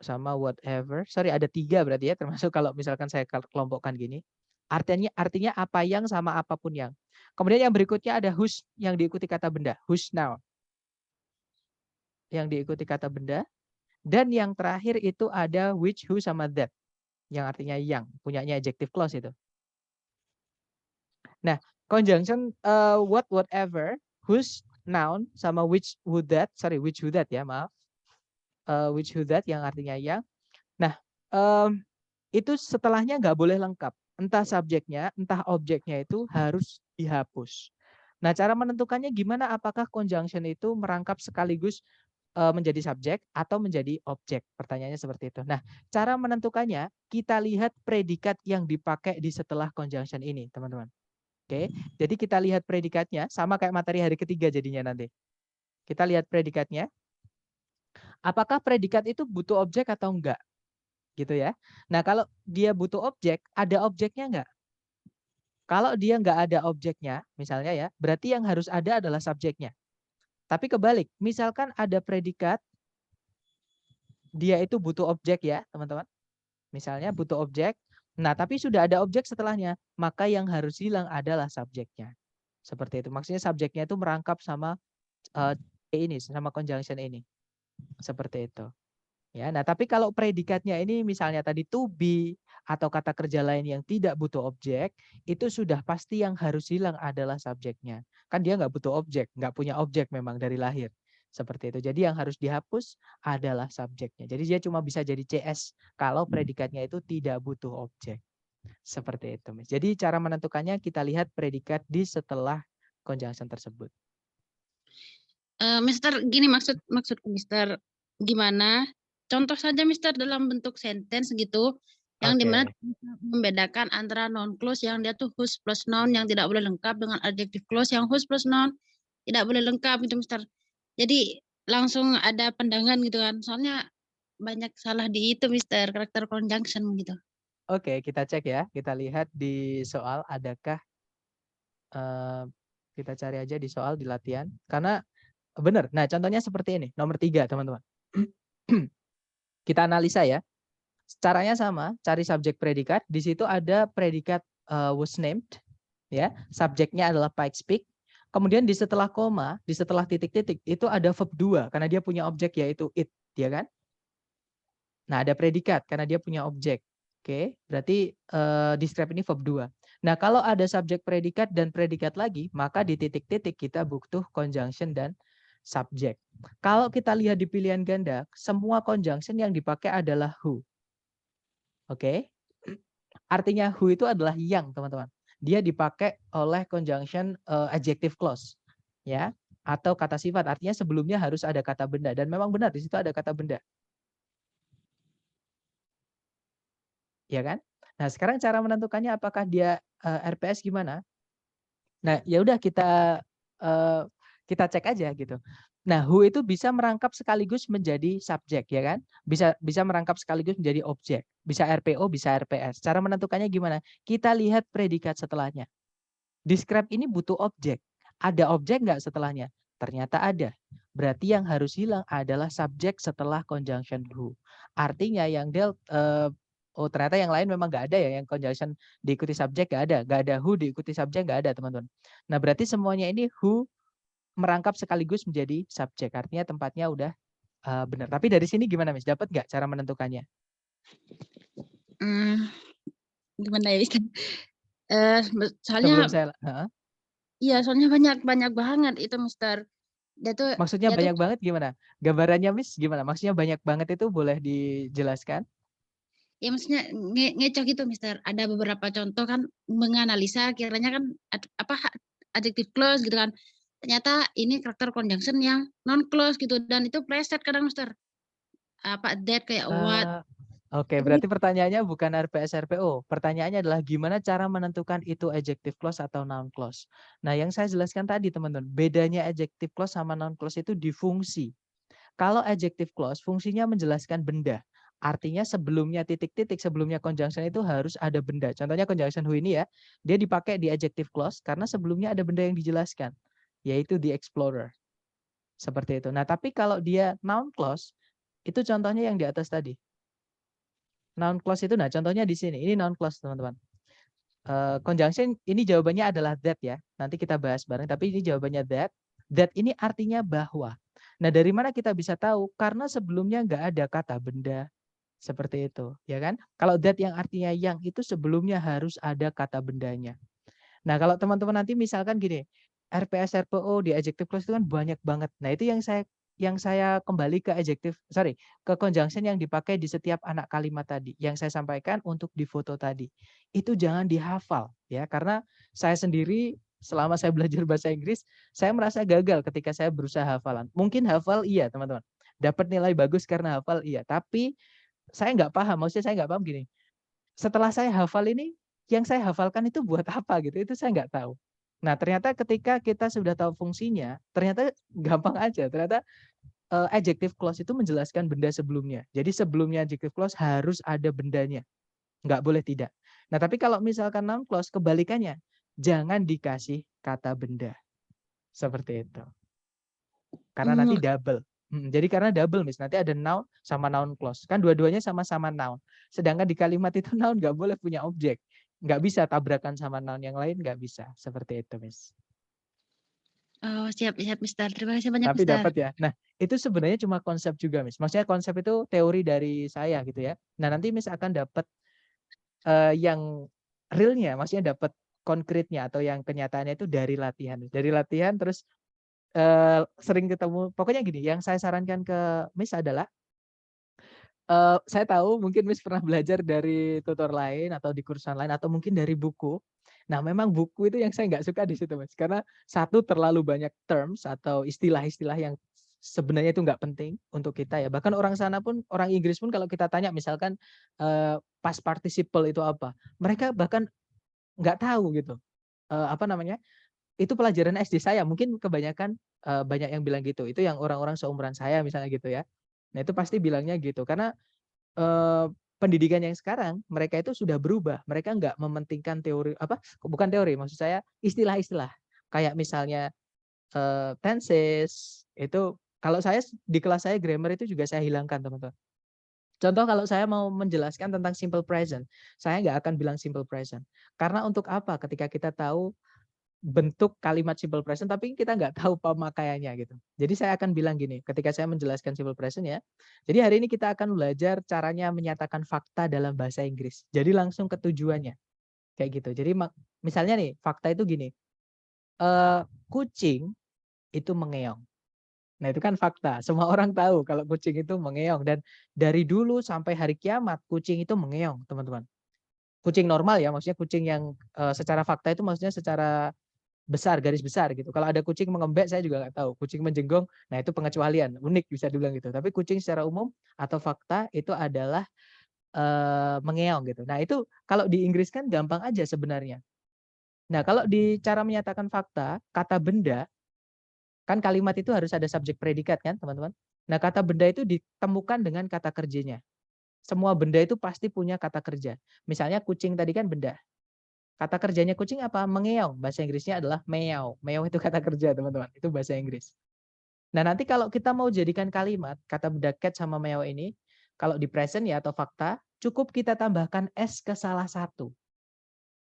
Sama whatever. Sorry, ada 3 berarti ya, termasuk kalau misalkan saya kelompokkan gini. Artinya apa yang sama apapun yang. Kemudian yang berikutnya ada whose yang diikuti kata benda, whose noun. Yang diikuti kata benda. Dan yang terakhir itu ada which, who, sama that. Yang artinya yang, punyanya adjective clause itu. Nah, conjunction what, whatever, whose, noun, sama which, who, that. Sorry, which, who, that ya, maaf. Which, who, that yang artinya yang. Nah, itu setelahnya nggak boleh lengkap. Entah subjeknya, entah objeknya itu harus dihapus. Nah, cara menentukannya gimana? Apakah conjunction itu merangkap sekaligus menjadi subjek atau menjadi objek? Pertanyaannya seperti itu. Nah, cara menentukannya kita lihat predikat yang dipakai di setelah conjunction ini, teman-teman. Oke, jadi kita lihat predikatnya sama kayak materi hari ketiga jadinya nanti. Kita lihat predikatnya. Apakah predikat itu butuh objek atau enggak? Gitu ya. Nah, kalau dia butuh objek, ada objeknya enggak? Kalau dia enggak ada objeknya, misalnya ya, berarti yang harus ada adalah subjeknya. Tapi kebalik, misalkan ada predikat, dia itu butuh objek ya, teman-teman. Misalnya butuh objek, nah tapi sudah ada objek setelahnya, maka yang harus hilang adalah subjeknya. Seperti itu. Maksudnya subjeknya itu merangkap sama ini, sama conjunction ini. Seperti itu. Ya, nah tapi kalau predikatnya ini misalnya tadi to be atau kata kerja lain yang tidak butuh objek, itu sudah pasti yang harus hilang adalah subjeknya. Kan dia nggak butuh objek, nggak punya objek memang dari lahir. Seperti itu. Jadi yang harus dihapus adalah subjeknya. Jadi dia cuma bisa jadi CS kalau predikatnya itu tidak butuh objek. Seperti itu, Miss. Jadi cara menentukannya kita lihat predikat di setelah conjunction tersebut. Mister, gini maksudku Mister, gimana? Contoh saja Mister dalam bentuk sentence gitu, yang dimana bisa membedakan antara noun clause yang dia tuh whose plus noun yang tidak boleh lengkap dengan adjective clause yang whose plus noun tidak boleh lengkap gitu Mister. Jadi langsung ada pandangan gitu kan. Soalnya banyak salah di itu Mister, karakter conjunction gitu. Oke, kita cek ya. Kita lihat di soal adakah kita cari aja di soal di latihan. Karena benar. Nah, contohnya seperti ini. Nomor 3, teman-teman. Kita analisa ya. Caranya sama, cari subjek predikat. Di situ ada predikat was named, ya. Subjeknya adalah Pike speak. Kemudian di setelah koma, di setelah titik-titik itu ada verb 2 karena dia punya objek yaitu it, ya kan? Nah, ada predikat karena dia punya objek. Oke, berarti describe ini verb 2. Nah, kalau ada subjek predikat dan predikat lagi, maka di titik-titik kita butuh conjunction dan subjek. Kalau kita lihat di pilihan ganda, semua conjunction yang dipakai adalah who. Oke. Artinya who itu adalah yang, teman-teman. Dia dipakai oleh conjunction adjective clause, ya, atau kata sifat. Artinya sebelumnya harus ada kata benda dan memang benar di situ ada kata benda. Ya kan? Nah, sekarang cara menentukannya apakah dia RPS gimana? Nah, ya udah kita cek aja gitu. Nah, who itu bisa merangkap sekaligus menjadi subjek, ya kan? Bisa merangkap sekaligus menjadi objek. Bisa RPO, bisa RPS. Cara menentukannya gimana? Kita lihat predikat setelahnya. Describe ini butuh objek. Ada objek nggak setelahnya? Ternyata ada. Berarti yang harus hilang adalah subjek setelah conjunction who. Artinya yang ternyata yang lain memang nggak ada ya, yang conjunction diikuti subjek nggak ada who diikuti subjek nggak ada, teman-teman. Nah, berarti semuanya ini who merangkap sekaligus menjadi subjek. Artinya tempatnya udah benar. Tapi dari sini gimana, Miss? Dapat nggak cara menentukannya? Gimana ya, Mister? Sebelum Soalnya saya, iya, soalnya banyak banget itu Mister. maksudnya Dia tuh banyak banget gimana? Gambarannya, Miss, gimana? Maksudnya banyak banget itu boleh dijelaskan? ya maksudnya ngecok gitu Mister. Ada beberapa contoh kan menganalisa kiranya kan adjective clause gitu kan. Ternyata ini karakter conjunction yang non clause gitu dan itu preset kadang Mister. Apa that kayak what Oke, itu berarti pertanyaannya bukan RPS RPO. Pertanyaannya adalah gimana cara menentukan itu adjective clause atau noun clause. Nah, yang saya jelaskan tadi, teman-teman, bedanya adjective clause sama noun clause itu di fungsi. Kalau adjective clause fungsinya menjelaskan benda. Artinya sebelumnya titik-titik, sebelumnya conjunction itu harus ada benda. Contohnya conjunction who ini ya, dia dipakai di adjective clause karena sebelumnya ada benda yang dijelaskan, yaitu the explorer. Seperti itu. Nah, tapi kalau dia noun clause, itu contohnya yang di atas tadi. Noun clause itu, nah contohnya di sini. Ini noun clause, teman-teman. Conjunction ini jawabannya adalah that ya. Nanti kita bahas bareng, tapi ini jawabannya that. That ini artinya bahwa. Nah, dari mana kita bisa tahu? Karena sebelumnya nggak ada kata benda. Seperti itu, ya kan? Kalau that yang artinya yang itu sebelumnya harus ada kata bendanya. Nah, kalau teman-teman nanti misalkan gini, RPS RPO di adjective clause itu kan banyak banget. Nah, itu yang saya kembali ke ke conjunction yang dipakai di setiap anak kalimat tadi, yang saya sampaikan untuk di foto tadi. Itu jangan dihafal ya, karena saya sendiri selama saya belajar bahasa Inggris, saya merasa gagal ketika saya berusaha hafalan. Mungkin hafal iya, teman-teman. Dapat nilai bagus karena hafal iya, tapi saya nggak paham, maksudnya saya nggak paham gini, setelah saya hafal ini, yang saya hafalkan itu buat apa gitu, itu saya nggak tahu. Nah, ternyata ketika kita sudah tahu fungsinya, ternyata gampang aja, ternyata adjective clause itu menjelaskan benda sebelumnya. Jadi sebelumnya adjective clause harus ada bendanya, nggak boleh tidak. Nah, tapi kalau misalkan noun clause, kebalikannya, jangan dikasih kata benda. Seperti itu. Karena nanti Hmm, double. Jadi karena double, Miss. Nanti ada noun sama noun clause. Kan dua-duanya sama-sama noun. Sedangkan di kalimat itu noun nggak boleh punya objek. Nggak bisa tabrakan sama noun yang lain, nggak bisa. Seperti itu, Miss. oh, siap siap Mister. Terima kasih banyak Tapi Mister. dapat ya. Nah, itu sebenarnya cuma konsep juga, Miss. Maksudnya konsep itu teori dari saya gitu ya. Nah, nanti Miss akan dapat yang realnya, maksudnya dapat konkretnya atau yang kenyataannya itu dari latihan. Dari latihan terus sering ketemu. Pokoknya gini, yang saya sarankan ke Miss adalah saya tahu mungkin Miss pernah belajar dari tutor lain atau di kursusan lain atau mungkin dari buku. Nah, memang buku itu yang saya nggak suka di situ, Mas. Karena satu terlalu banyak terms atau istilah-istilah yang sebenarnya itu nggak penting untuk kita ya. Bahkan orang sana pun, orang Inggris pun kalau kita tanya misalkan past participle itu apa, mereka bahkan nggak tahu gitu. Apa namanya? Itu pelajaran SD saya, mungkin kebanyakan banyak yang bilang gitu. Itu yang orang-orang seumuran saya misalnya gitu ya. Nah, itu pasti bilangnya gitu. Karena Eee, pendidikan yang sekarang, mereka itu sudah berubah. Mereka nggak mementingkan teori apa, bukan teori, maksud saya istilah-istilah. Kayak misalnya, tenses, itu kalau saya di kelas saya grammar itu juga saya hilangkan, teman-teman. Contoh kalau saya mau menjelaskan tentang simple present, saya nggak akan bilang simple present. Karena untuk apa ketika kita tahu bentuk kalimat simple present, tapi kita nggak tahu pemakaiannya gitu. Jadi saya akan bilang gini, ketika saya menjelaskan simple present ya. Jadi hari ini kita akan belajar caranya menyatakan fakta dalam bahasa Inggris. Jadi langsung ke tujuannya, kayak gitu. Jadi misalnya nih, fakta itu gini, kucing itu mengeong. Nah itu kan fakta, semua orang tahu kalau kucing itu mengeong dan dari dulu sampai hari kiamat kucing itu mengeong, teman-teman. Kucing normal ya, maksudnya kucing yang secara fakta itu maksudnya secara besar, garis besar gitu. Kalau ada kucing mengembek saya juga nggak tahu. Kucing menjenggong, nah itu pengecualian, unik bisa dibilang gitu. Tapi kucing secara umum atau fakta itu adalah mengeong gitu. Nah itu kalau di Inggris kan gampang aja sebenarnya. Nah kalau di cara menyatakan fakta, kata benda, kan kalimat itu harus ada subjek predikat kan teman-teman. Nah kata benda itu ditemukan dengan kata kerjanya. Semua benda itu pasti punya kata kerja. Misalnya kucing tadi kan benda. Kata kerjanya kucing apa? Mengeong. Bahasa Inggrisnya adalah meow. Meow itu kata kerja, teman-teman. Itu bahasa Inggris. Nah, nanti kalau kita mau jadikan kalimat, kata benda cat sama meow ini, kalau di present ya atau fakta, cukup kita tambahkan S ke salah satu.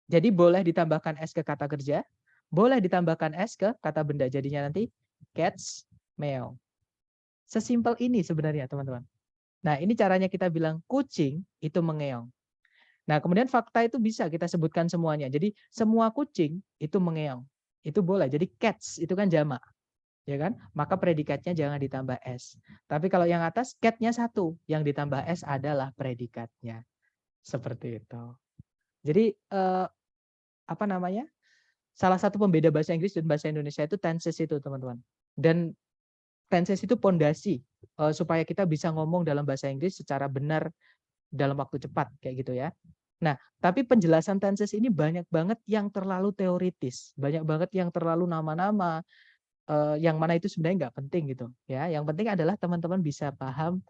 Jadi boleh ditambahkan S ke kata kerja, boleh ditambahkan S ke kata benda. Jadinya nanti cats, meow. Sesimpel ini sebenarnya, teman-teman. Nah, ini caranya kita bilang kucing itu mengeong. Nah, kemudian fakta itu bisa kita sebutkan semuanya. Jadi semua kucing itu mengeong. Itu boleh. Jadi cats itu kan jamak, ya kan? Maka predikatnya jangan ditambah s. Tapi kalau yang atas cat-nya satu, yang ditambah s adalah predikatnya. Seperti itu. Jadi apa namanya? Salah satu pembeda bahasa Inggris dan bahasa Indonesia itu tenses itu, teman-teman. Dan tenses itu pondasi supaya kita bisa ngomong dalam bahasa Inggris secara benar dalam waktu cepat kayak gitu ya. Nah, tapi penjelasan tenses ini banyak banget yang terlalu teoritis, banyak banget yang terlalu nama-nama, yang mana itu sebenarnya nggak penting gitu ya. Yang penting adalah teman-teman bisa paham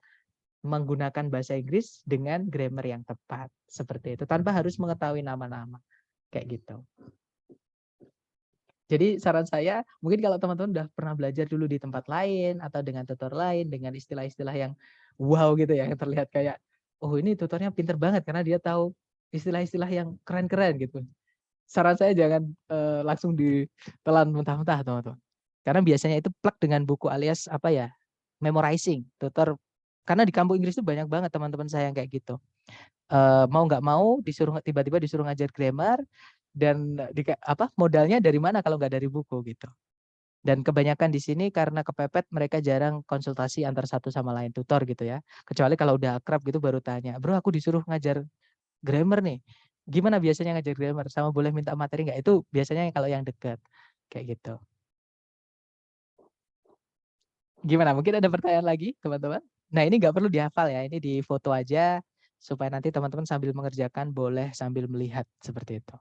menggunakan bahasa Inggris dengan grammar yang tepat. Seperti itu, tanpa harus mengetahui nama-nama. Kayak gitu. Jadi saran saya, mungkin kalau teman-teman udah pernah belajar dulu di tempat lain, atau dengan tutor lain, dengan istilah-istilah yang wow gitu ya, yang terlihat kayak, oh ini tutornya pinter banget karena dia tahu istilah-istilah yang keren-keren gitu. Saran saya jangan langsung ditelan mentah-mentah teman-teman. Karena biasanya itu plek dengan buku alias apa ya, memorizing. Tutor, karena di kampus Inggris itu banyak banget teman-teman saya yang kayak gitu. Mau nggak mau disuruh tiba-tiba disuruh ngajar grammar dan modalnya dari mana kalau nggak dari buku gitu. Dan kebanyakan di sini karena kepepet mereka jarang konsultasi antar satu sama lain tutor gitu ya. Kecuali kalau udah akrab gitu baru tanya, "Bro, aku disuruh ngajar grammar nih. Gimana biasanya ngajar grammar? Sama boleh minta materi nggak?" Itu biasanya kalau yang dekat. Kayak gitu. Gimana? Mungkin ada pertanyaan lagi, teman-teman? Nah, ini nggak perlu dihafal ya, ini di foto aja supaya nanti teman-teman sambil mengerjakan boleh sambil melihat seperti itu.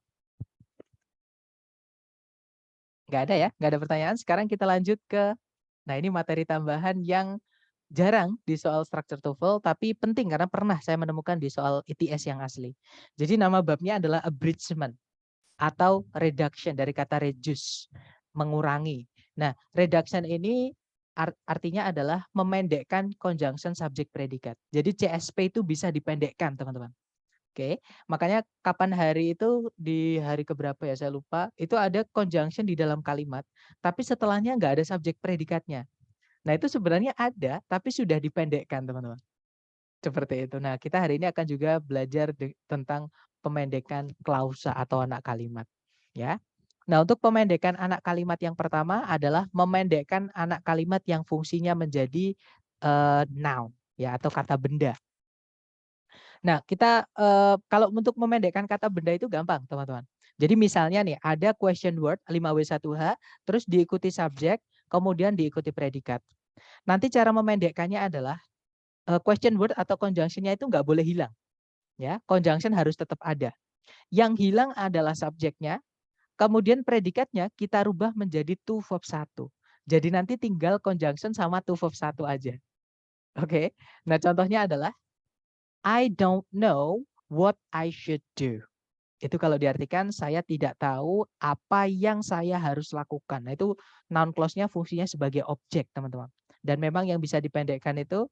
Nggak ada ya? Nggak ada pertanyaan? Sekarang kita lanjut ke, nah ini materi tambahan yang jarang di soal structure TOEFL, tapi penting karena pernah saya menemukan di soal ITS yang asli. Jadi nama babnya adalah abridgment atau reduction dari kata reduce, mengurangi. Nah, reduction ini artinya adalah memendekkan conjunction subject predikat. Jadi CSP itu bisa dipendekkan, teman-teman. Oke, makanya kapan hari itu di hari keberapa ya saya lupa, itu ada conjunction di dalam kalimat, tapi setelahnya nggak ada subjek predikatnya. Nah itu sebenarnya ada, tapi sudah dipendekkan teman-teman. Seperti itu. Nah kita hari ini akan juga belajar tentang pemendekan klausa atau anak kalimat. Ya. Nah untuk pemendekan anak kalimat yang pertama adalah memendekkan anak kalimat yang fungsinya menjadi noun ya atau kata benda. Nah, kita kalau untuk memendekkan kata benda itu gampang, teman-teman. Jadi misalnya nih, ada question word 5W1H, terus diikuti subjek, kemudian diikuti predikat. Nanti cara memendekkannya adalah question word atau conjunction-nya itu nggak boleh hilang. Ya, conjunction harus tetap ada. Yang hilang adalah subjeknya, kemudian predikatnya kita rubah menjadi to verb 1. Jadi nanti tinggal conjunction sama to verb 1 aja. Oke. Nah, contohnya adalah I don't know what I should do. Itu kalau diartikan saya tidak tahu apa yang saya harus lakukan. Nah, itu noun clause-nya fungsinya sebagai objek, teman-teman. Dan memang yang bisa dipendekkan itu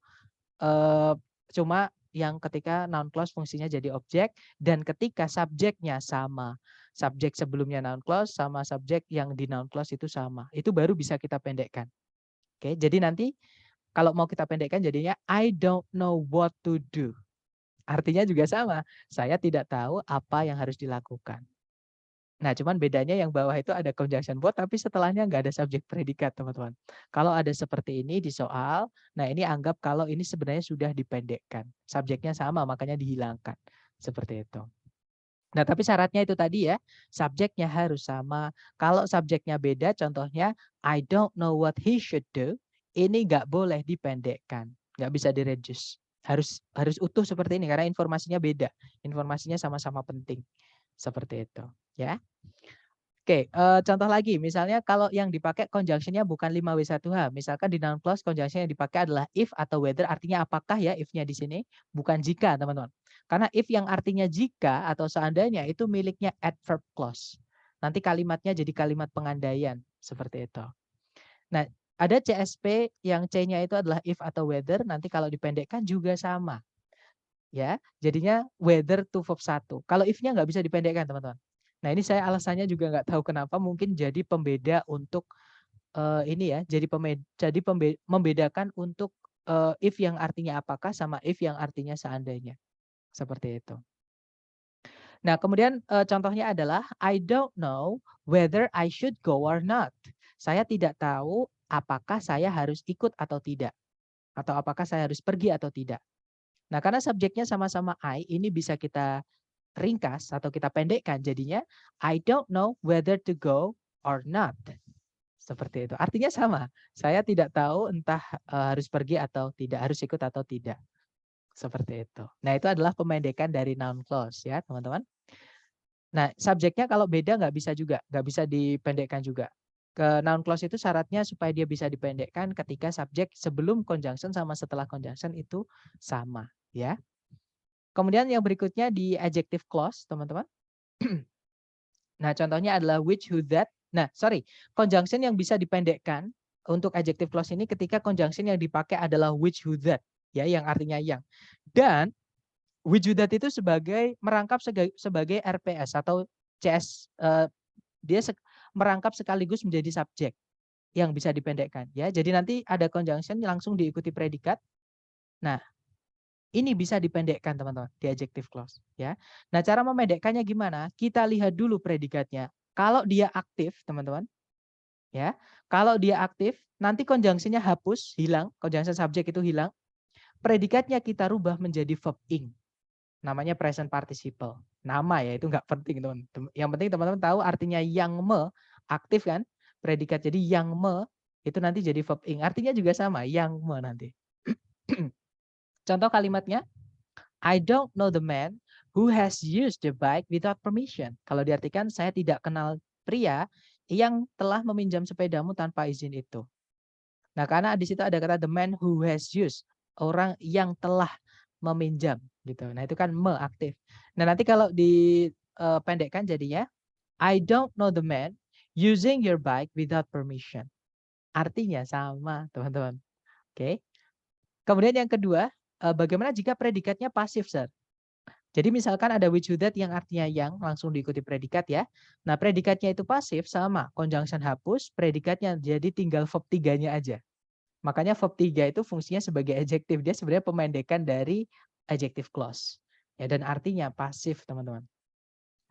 cuma yang ketika noun clause fungsinya jadi objek dan ketika subjeknya sama. Subjek sebelumnya noun clause sama subjek yang di noun clause itu sama. Itu baru bisa kita pendekkan. Oke, jadi nanti kalau mau kita pendekkan jadinya I don't know what to do. Artinya juga sama, saya tidak tahu apa yang harus dilakukan. Nah, cuman bedanya yang bawah itu ada conjunction verb, tapi setelahnya nggak ada subjek predikat, teman-teman. Kalau ada seperti ini di soal, nah ini anggap kalau ini sebenarnya sudah dipendekkan. Subjeknya sama, makanya dihilangkan. Seperti itu. Nah, tapi syaratnya itu tadi ya, subjeknya harus sama. Kalau subjeknya beda, contohnya I don't know what he should do, ini nggak boleh dipendekkan, nggak bisa direduce. Harus utuh seperti ini karena informasinya beda, informasinya sama-sama penting, seperti itu, ya. Oke, contoh lagi, misalnya kalau yang dipakai conjunction-nya bukan 5W1H, misalkan di noun clause conjunction yang dipakai adalah if atau whether, artinya apakah ya if-nya di sini, bukan jika, teman-teman. Karena if yang artinya jika atau seandainya itu miliknya adverb clause. Nanti kalimatnya jadi kalimat pengandaian, seperti itu. Nah, ada CSP yang C-nya itu adalah if atau whether, nanti kalau dipendekkan juga sama. Ya, jadinya whether to verb 1. Kalau if-nya nggak bisa dipendekkan, teman-teman. Nah, ini saya alasannya juga nggak tahu kenapa, mungkin jadi pembeda untuk ini ya, membedakan untuk if yang artinya apakah sama if yang artinya seandainya. Seperti itu. Nah, kemudian contohnya adalah I don't know whether I should go or not. Saya tidak tahu apakah saya harus ikut atau tidak. Atau apakah saya harus pergi atau tidak. Nah, karena subjeknya sama-sama I, ini bisa kita ringkas atau kita pendekkan. Jadinya I don't know whether to go or not. Seperti itu. Artinya sama. Saya tidak tahu entah harus pergi atau tidak, harus ikut atau tidak. Seperti itu. Nah, itu adalah pemendekan dari noun clause ya, teman-teman. Nah, subjeknya kalau beda nggak bisa juga, nggak bisa dipendekkan juga. Ke noun clause itu syaratnya supaya dia bisa dipendekkan ketika subjek sebelum conjunction sama setelah conjunction itu sama, ya. Kemudian yang berikutnya di adjective clause, teman-teman. Nah, contohnya adalah which, who, that. Nah, sorry, conjunction yang bisa dipendekkan untuk adjective clause ini ketika conjunction yang dipakai adalah which, who, that, ya, yang artinya yang. Dan which, who, that itu sebagai merangkap sebagai RPS atau CS, dia merangkap sekaligus menjadi subjek yang bisa dipendekkan, ya. Jadi nanti ada conjunction langsung diikuti predikat. Nah, ini bisa dipendekkan teman-teman di adjective clause, ya. Nah, cara memendekkannya gimana? Kita lihat dulu predikatnya. Kalau dia aktif, teman-teman, ya. Kalau dia aktif, nanti conjunction-nya hapus, hilang, conjunction subjek itu hilang. Predikatnya kita rubah menjadi verb ing. Namanya present participle. Nama ya, itu nggak penting, teman. Yang penting teman-teman tahu artinya yang aktif kan? Predikat. Jadi yang itu nanti jadi verb ing. Artinya juga sama, yang nanti. Contoh kalimatnya, I don't know the man who has used the bike without permission. Kalau diartikan, saya tidak kenal pria yang telah meminjam sepedamu tanpa izin itu. Nah, karena di situ ada kata the man who has used, orang yang telah meminjam gitu. Nah, itu kan aktif. Nah, nanti kalau dipendekkan jadinya I don't know the man using your bike without permission. Artinya sama, teman-teman. Oke. Kemudian yang kedua, bagaimana jika predikatnya pasif, Sir? Jadi misalkan ada which, who, that yang artinya yang langsung diikuti predikat ya. Nah, predikatnya itu pasif sama conjunction hapus, predikatnya jadi tinggal verb 3-nya aja. Makanya verb 3 itu fungsinya sebagai adjective. Dia sebenarnya pemendekan dari adjective clause. Ya, dan artinya pasif, teman-teman.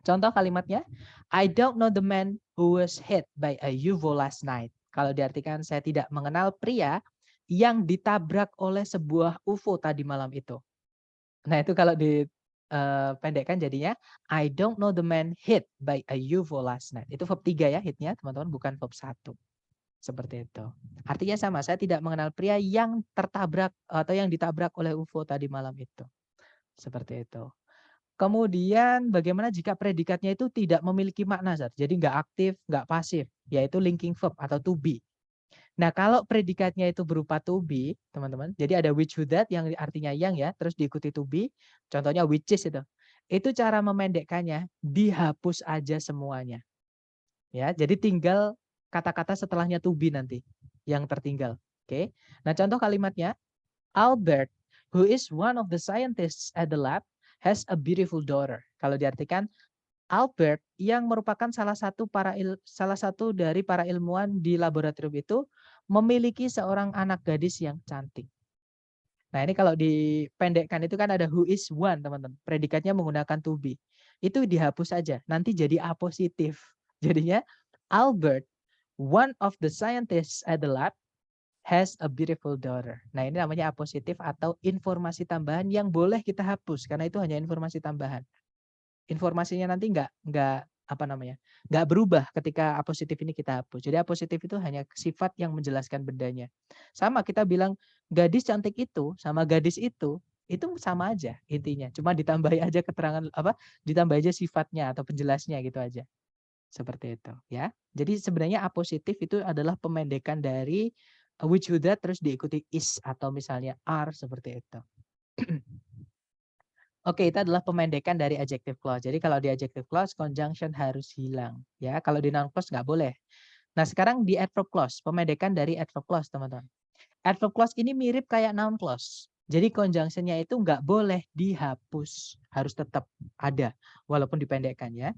Contoh kalimatnya, I don't know the man who was hit by a UFO last night. Kalau diartikan saya tidak mengenal pria yang ditabrak oleh sebuah UFO tadi malam itu. Nah, itu kalau dipendekkan jadinya I don't know the man hit by a UFO last night. Itu verb 3 ya hitnya, teman-teman, bukan verb 1. Seperti itu. Artinya sama, saya tidak mengenal pria yang tertabrak atau yang ditabrak oleh UFO tadi malam itu. Seperti itu. Kemudian bagaimana jika predikatnya itu tidak memiliki makna, Zat? Jadi nggak aktif, nggak pasif, yaitu linking verb atau to be. Nah, kalau predikatnya itu berupa to be, teman-teman, jadi ada which, who, that yang artinya yang ya, terus diikuti to be, contohnya which is itu. Itu cara memendekkannya, dihapus aja semuanya. Ya, jadi tinggal kata-kata setelahnya to be nanti yang tertinggal. Oke. Nah, contoh kalimatnya, Albert, who is one of the scientists at the lab, has a beautiful daughter. Kalau diartikan Albert yang merupakan salah satu dari para ilmuwan di laboratorium itu memiliki seorang anak gadis yang cantik. Nah, ini kalau dipendekkan itu kan ada who is one, teman-teman. Predikatnya menggunakan to be. Itu dihapus saja. Nanti jadi a positif. Jadinya Albert, one of the scientists at the lab, has a beautiful daughter. Nah, ini namanya a positif atau informasi tambahan yang boleh kita hapus karena itu hanya informasi tambahan. Informasinya nanti nggak berubah ketika a positif ini kita hapus. Jadi a positif itu hanya sifat yang menjelaskan bendanya. Sama kita bilang gadis cantik itu sama gadis itu sama aja intinya. Cuma ditambahi aja keterangan ditambah aja sifatnya atau penjelasnya gitu aja. Seperti itu ya. Jadi sebenarnya a positif itu adalah pemendekan dari which, who, that terus diikuti is atau misalnya are seperti itu. Oke, itu adalah pemendekan dari adjective clause. Jadi kalau di adjective clause conjunction harus hilang ya. Kalau di noun clause nggak boleh. Nah, sekarang di adverb clause, pemendekan dari adverb clause, teman-teman. Adverb clause ini mirip kayak noun clause. Jadi conjunction-nya itu nggak boleh dihapus, harus tetap ada walaupun dipendekkan ya.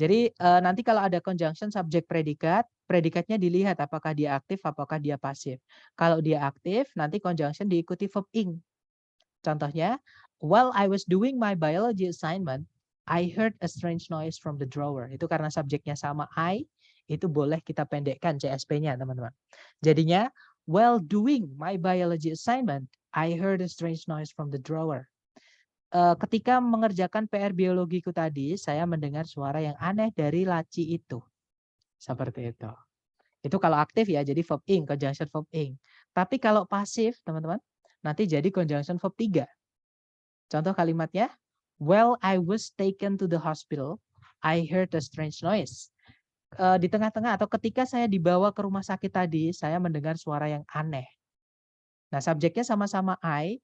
Jadi nanti kalau ada conjunction subjek predikat, predikatnya dilihat apakah dia aktif, apakah dia pasif. Kalau dia aktif, nanti conjunction diikuti verb ing. Contohnya, while I was doing my biology assignment, I heard a strange noise from the drawer. Itu karena subjeknya sama I, itu boleh kita pendekkan CSP-nya, teman-teman. Jadinya, while doing my biology assignment, I heard a strange noise from the drawer. Ketika mengerjakan PR biologiku tadi, saya mendengar suara yang aneh dari laci itu. Seperti itu. Itu kalau aktif ya, jadi verb ing, conjunction verb ing. Tapi kalau pasif, teman-teman, nanti jadi conjunction verb 3. Contoh kalimatnya, while I was taken to the hospital, I heard a strange noise. di tengah-tengah atau ketika saya dibawa ke rumah sakit tadi, saya mendengar suara yang aneh. Nah, subjeknya sama-sama I,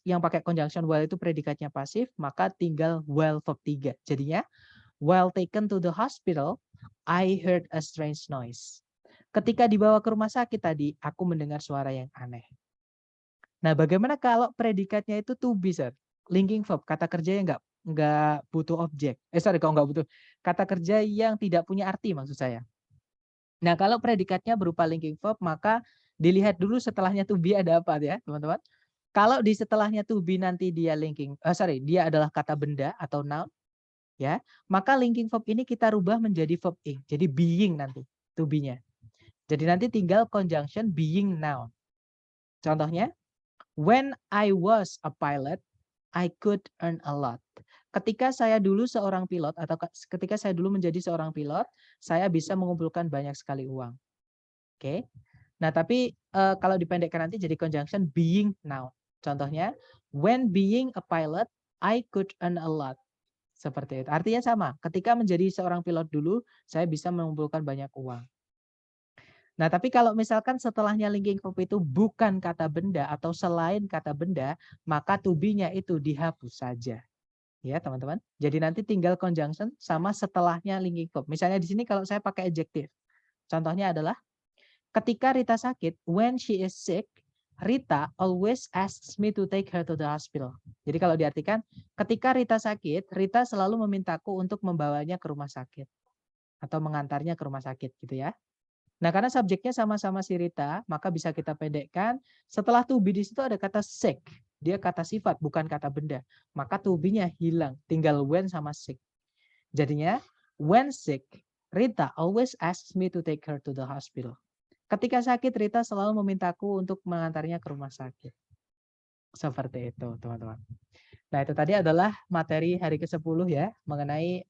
yang pakai conjunction while itu predikatnya pasif, maka tinggal while verb 3. Jadinya, while taken to the hospital, I heard a strange noise. Ketika dibawa ke rumah sakit tadi, aku mendengar suara yang aneh. Nah, bagaimana kalau predikatnya itu to be, sir? Linking verb, kata kerja yang nggak butuh objek. Kalau nggak butuh kata kerja yang tidak punya arti maksud saya. Nah, kalau predikatnya berupa linking verb, maka dilihat dulu setelahnya to be ada apa ya, teman-teman. Kalau di setelahnya to be nanti dia dia adalah kata benda atau noun, ya, maka linking verb ini kita rubah menjadi verb ing. Jadi being nanti to be-nya. Jadi nanti tinggal conjunction being noun. Contohnya, when I was a pilot, I could earn a lot. Ketika saya dulu seorang pilot atau ketika saya dulu menjadi seorang pilot, saya bisa mengumpulkan banyak sekali uang. Oke. Nah, tapi kalau dipendekkan nanti jadi conjunction being noun. Contohnya, when being a pilot, I could earn a lot. Seperti itu. Artinya sama. Ketika menjadi seorang pilot dulu, saya bisa mengumpulkan banyak uang. Nah, tapi kalau misalkan setelahnya linking verb itu bukan kata benda atau selain kata benda, maka to be-nya itu dihapus saja. Ya, teman-teman. Jadi nanti tinggal conjunction sama setelahnya linking verb. Misalnya di sini kalau saya pakai adjective. Contohnya adalah ketika Rita sakit, when she is sick, Rita always asks me to take her to the hospital. Jadi kalau diartikan, ketika Rita sakit, Rita selalu memintaku untuk membawanya ke rumah sakit atau mengantarnya ke rumah sakit gitu ya. Nah, karena subjeknya sama-sama si Rita, maka bisa kita pendekkan. Setelah to be di situ ada kata sick. Dia kata sifat, bukan kata benda. Maka to be-nya hilang. Tinggal when sama sick. Jadinya, when sick, Rita always asks me to take her to the hospital. Ketika sakit, Rita selalu memintaku untuk mengantarnya ke rumah sakit. Seperti itu, teman-teman. Nah, itu tadi adalah materi hari ke-10 ya, mengenai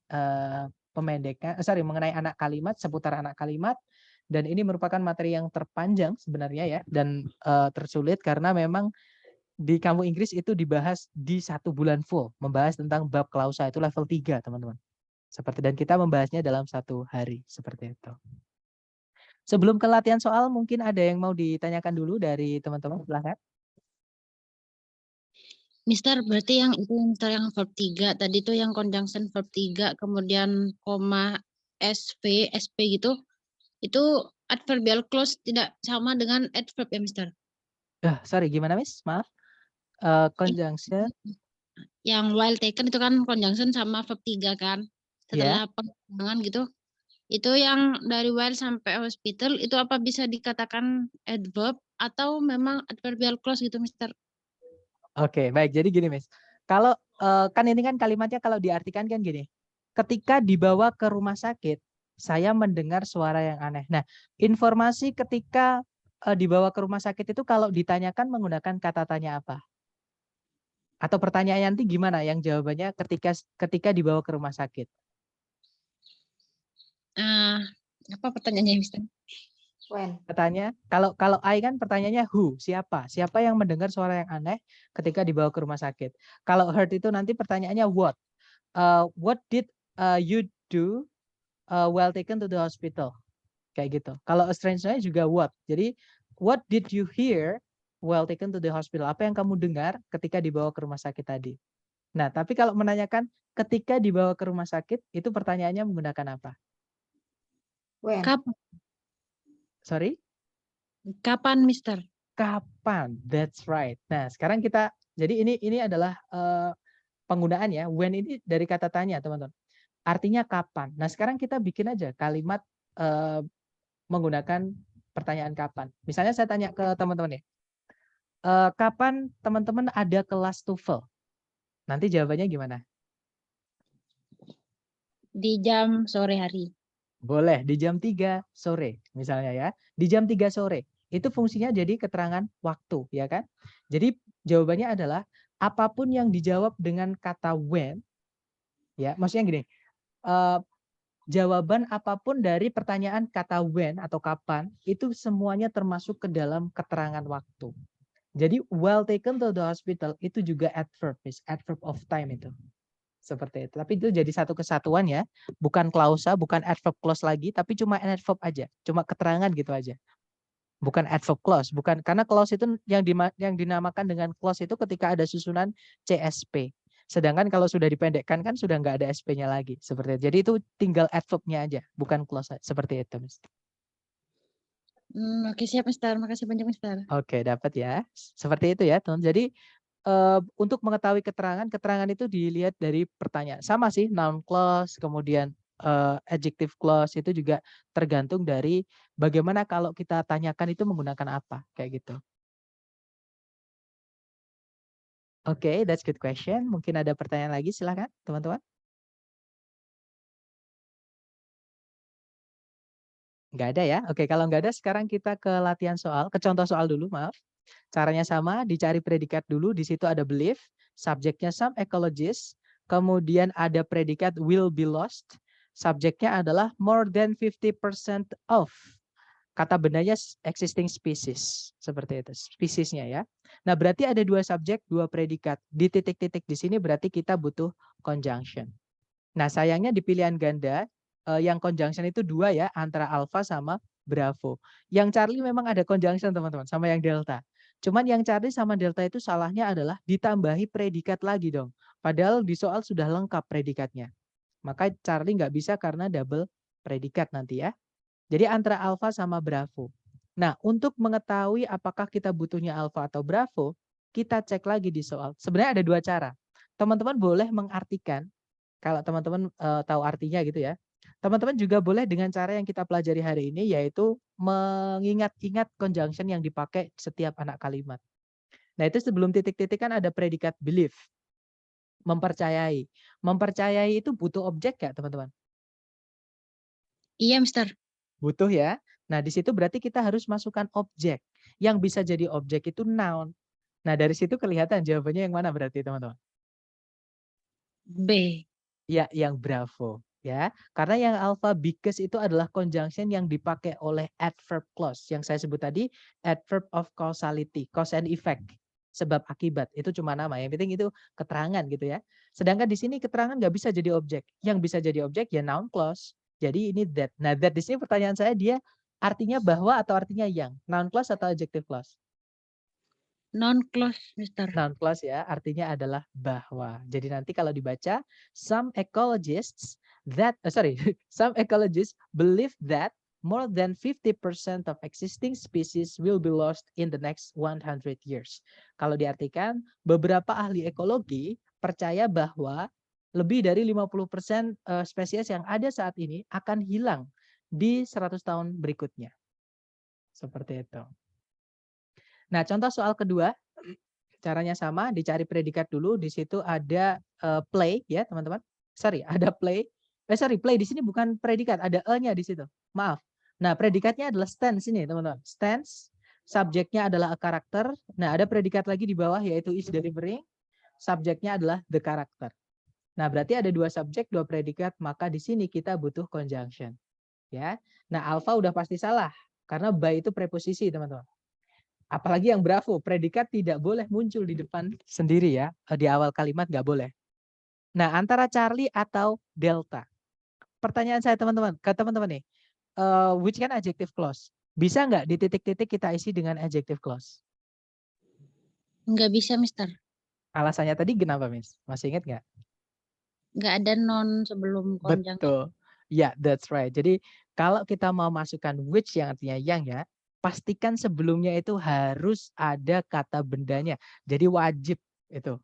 mengenai anak kalimat, seputar anak kalimat. Dan ini merupakan materi yang terpanjang sebenarnya ya, dan tersulit karena memang di Kamu Inggris itu dibahas di 1 bulan full, membahas tentang bab klausa itu level 3, teman-teman. Dan kita membahasnya dalam 1 hari, seperti itu. Sebelum ke latihan soal, mungkin ada yang mau ditanyakan dulu dari teman-teman, silahkan. Mister, berarti yang itu Mister yang verb 3 tadi tuh yang conjunction verb 3 kemudian koma SV, SP gitu. Itu adverbial clause tidak sama dengan adverb ya, Mister? Gimana, Miss? Maaf. Conjunction. Yang while taken itu kan conjunction sama verb 3 kan. Setelah pengembangan gitu. Itu yang dari while sampai hospital itu apa bisa dikatakan adverb atau memang adverbial clause gitu, Mister? Oke, baik. Jadi gini, Miss. Kalau kan ini kan kalimatnya kalau diartikan kan gini. Ketika dibawa ke rumah sakit, saya mendengar suara yang aneh. Nah, informasi ketika dibawa ke rumah sakit itu kalau ditanyakan menggunakan kata tanya apa? Atau pertanyaannya nanti gimana yang jawabannya ketika dibawa ke rumah sakit? Apa pertanyaannya, Mister? When. Katanya kalau I kan pertanyaannya who, siapa? Siapa yang mendengar suara yang aneh ketika dibawa ke rumah sakit? Kalau heard itu nanti pertanyaannya what? What did you do while taken to the hospital? Kayak gitu. Kalau a strange noise juga what. Jadi what did you hear while taken to the hospital? Apa yang kamu dengar ketika dibawa ke rumah sakit tadi? Nah, tapi kalau menanyakan ketika dibawa ke rumah sakit, itu pertanyaannya menggunakan apa? When. Kapan? Sorry? Kapan, Mister? Kapan? That's right. Nah, sekarang jadi ini adalah penggunaan ya. When ini dari kata tanya, teman-teman. Artinya kapan. Nah, sekarang kita bikin aja kalimat menggunakan pertanyaan kapan. Misalnya saya tanya ke teman-teman ya. Kapan teman-teman ada kelas TOEFL? Nanti jawabannya gimana? Di jam sore hari. Boleh, di jam 3 sore misalnya ya. Di jam 3 sore. Itu fungsinya jadi keterangan waktu, ya kan? Jadi jawabannya adalah apapun yang dijawab dengan kata when, ya, maksudnya gini, jawaban apapun dari pertanyaan kata when atau kapan, itu semuanya termasuk ke dalam keterangan waktu. Jadi while taken to the hospital itu juga adverb of time itu. Seperti itu. Tapi itu jadi satu kesatuan ya, bukan klausa, bukan adverb clause lagi, tapi cuma adverb aja, cuma keterangan gitu aja. Bukan adverb clause, bukan, karena clause itu yang dinamakan dengan clause itu ketika ada susunan CSP. Sedangkan kalau sudah dipendekkan kan sudah nggak ada SP-nya lagi, seperti itu. Jadi itu tinggal adverb-nya aja, bukan clause, seperti itu, Miss. Oke, siap, Mister. Makasih banyak, Mister. Oke, dapat ya. Seperti itu ya, teman. Jadi untuk mengetahui keterangan itu dilihat dari pertanyaan. Sama sih, noun clause, kemudian adjective clause itu juga tergantung dari bagaimana kalau kita tanyakan itu menggunakan apa, kayak gitu. Oke, that's good question. Mungkin ada pertanyaan lagi, silakan teman-teman. Nggak ada ya? Oke, kalau nggak ada sekarang kita ke latihan soal, ke contoh soal dulu, maaf. Caranya sama, dicari predikat dulu, di situ ada belief, subjeknya some ecologists, kemudian ada predikat will be lost, subjeknya adalah more than 50% of. Kata bendanya existing species, seperti itu, spesiesnya ya. Nah, berarti ada dua subjek, dua predikat. Di titik-titik di sini berarti kita butuh conjunction. Nah, sayangnya di pilihan ganda, yang conjunction itu dua ya, antara alpha sama bravo. Yang Charlie memang ada conjunction teman-teman, sama yang delta. Cuman yang Charlie sama delta itu salahnya adalah ditambahi predikat lagi dong. Padahal di soal sudah lengkap predikatnya. Maka Charlie nggak bisa karena double predikat nanti ya. Jadi antara alpha sama bravo. Nah, untuk mengetahui apakah kita butuhnya alpha atau bravo, kita cek lagi di soal. Sebenarnya ada dua cara. Teman-teman boleh mengartikan, kalau teman-teman tahu artinya gitu ya. Teman-teman juga boleh dengan cara yang kita pelajari hari ini, yaitu mengingat-ingat conjunction yang dipakai setiap anak kalimat. Nah, itu sebelum titik-titik kan ada predikat belief. Mempercayai. Mempercayai itu butuh objek nggak teman-teman? Iya, Mister. Butuh ya. Nah, di situ berarti kita harus masukkan objek. Yang bisa jadi objek itu noun. Nah, dari situ kelihatan jawabannya yang mana berarti teman-teman? B. Ya, yang bravo. Ya, karena yang alpha because itu adalah conjunction yang dipakai oleh adverb clause. Yang saya sebut tadi adverb of causality, cause and effect. Sebab akibat, itu cuma nama. Yang penting itu keterangan gitu ya. Sedangkan di sini keterangan nggak bisa jadi objek. Yang bisa jadi objek ya noun clause. Jadi ini that. Nah, that di sini pertanyaan saya, dia artinya bahwa atau artinya yang? Noun clause atau adjective clause? Non-close, Mister. Noun clause ya, artinya adalah bahwa. Jadi nanti kalau dibaca, some ecologists some ecologists believe that more than 50% of existing species will be lost in the next 100 years. Kalau diartikan, beberapa ahli ekologi percaya bahwa lebih dari 50% spesies yang ada saat ini akan hilang di 100 tahun berikutnya. Seperti itu. Nah, contoh soal kedua, caranya sama, dicari predikat dulu, di situ ada play ya, teman-teman. Ada play. Play di sini bukan predikat, ada e-nya di situ. Maaf. Nah, predikatnya adalah stance ini, teman-teman. Stance, subjeknya adalah a character. Nah, ada predikat lagi di bawah yaitu is delivering. Subjeknya adalah the character. Nah, berarti ada dua subjek, dua predikat, maka di sini kita butuh conjunction. Ya. Nah, alpha udah pasti salah karena by itu preposisi, teman-teman. Apalagi yang bravo, predikat tidak boleh muncul di depan sendiri ya, di awal kalimat nggak boleh. Nah, antara Charlie atau Delta. Pertanyaan saya teman-teman, ke teman-teman nih, which can adjective clause? Bisa nggak di titik-titik kita isi dengan adjective clause? Nggak bisa, Mister. Alasannya tadi kenapa, Miss? Masih ingat nggak? Nggak ada non sebelum conjunction. Betul. Ya, yeah, that's right. Jadi kalau kita mau masukkan which yang artinya yang ya, pastikan sebelumnya itu harus ada kata bendanya. Jadi wajib itu.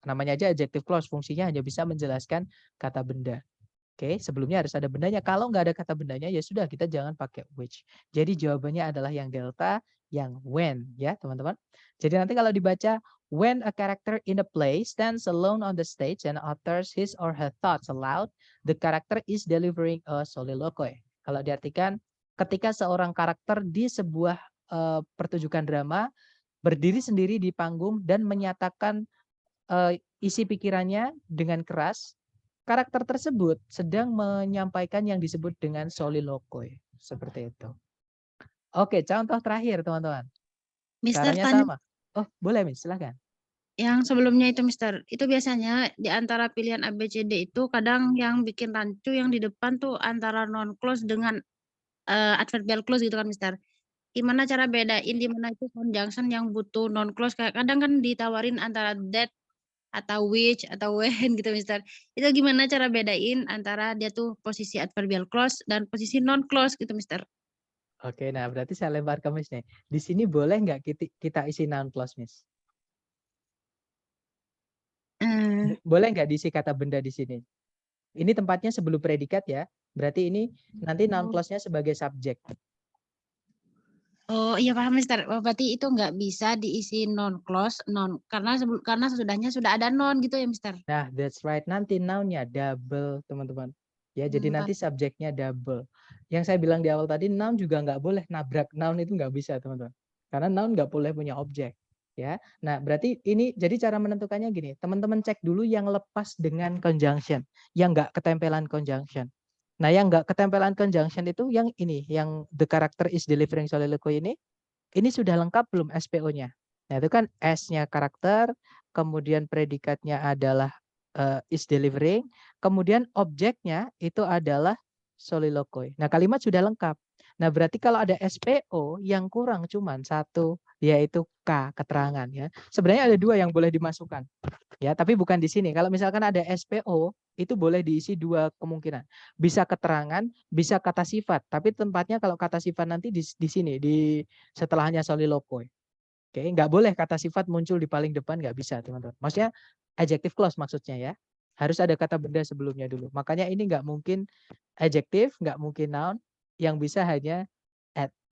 Namanya aja adjective clause, fungsinya hanya bisa menjelaskan kata benda. Oke, sebelumnya harus ada bendanya. Kalau nggak ada kata bendanya, ya sudah, kita jangan pakai which. Jadi jawabannya adalah yang delta, yang when ya teman-teman. Jadi nanti kalau dibaca, when a character in a play stands alone on the stage and utters his or her thoughts aloud, the character is delivering a soliloquy. Kalau diartikan, ketika seorang karakter di sebuah pertunjukan drama berdiri sendiri di panggung dan menyatakan isi pikirannya dengan keras, karakter tersebut sedang menyampaikan yang disebut dengan soliloquy. Seperti itu. Oke, contoh terakhir teman-teman. Mister Caranya tanya, sama. Oh, boleh, Miss, silakan. Yang sebelumnya itu Mister, itu biasanya di antara pilihan A, B, C, D itu kadang yang bikin rancu yang di depan tuh antara non clause dengan adverbial clause gitu kan Mister. Gimana cara bedain di mana itu conjunction yang butuh non clause, kayak kadang kan ditawarin antara that atau which atau when gitu Mister. Itu gimana cara bedain antara dia tuh posisi adverbial clause dan posisi non clause gitu Mister? Oke, nah berarti saya lempar ke Miss nih. Di sini boleh nggak kita isi noun clause, Miss? Boleh nggak diisi kata benda di sini? Ini tempatnya sebelum predikat ya. Berarti ini nanti noun clause-nya sebagai subjek. Oh iya paham Mister. Oh, berarti itu nggak bisa diisi non clause karena sesudahnya sudah ada non gitu ya Mister. Nah, that's right. Nanti noun-nya double, teman-teman. Ya, jadi nanti subjeknya double. Yang saya bilang di awal tadi, noun juga nggak boleh nabrak. Noun itu nggak bisa, teman-teman. Karena noun nggak boleh punya objek. Ya, nah berarti ini jadi cara menentukannya gini. Teman-teman cek dulu yang lepas dengan conjunction, yang nggak ketempelan conjunction. Nah, yang nggak ketempelan conjunction itu yang ini, yang the character is delivering soliloquy ini sudah lengkap belum SPO-nya? Nah, itu kan S-nya karakter, kemudian predikatnya adalah is delivering, kemudian objeknya itu adalah soliloquy. Nah, kalimat sudah lengkap. Nah, berarti kalau ada SPO yang kurang cuman satu, yaitu K, keterangan ya. Sebenarnya ada dua yang boleh dimasukkan. Ya, tapi bukan di sini. Kalau misalkan ada SPO, itu boleh diisi dua kemungkinan. Bisa keterangan, bisa kata sifat. Tapi tempatnya kalau kata sifat nanti di sini, di setelahnya soliloquy. Oke, nggak boleh kata sifat muncul di paling depan, nggak bisa teman-teman. Maksudnya adjective clause maksudnya ya. Harus ada kata benda sebelumnya dulu. Makanya ini nggak mungkin adjective, nggak mungkin noun. Yang bisa hanya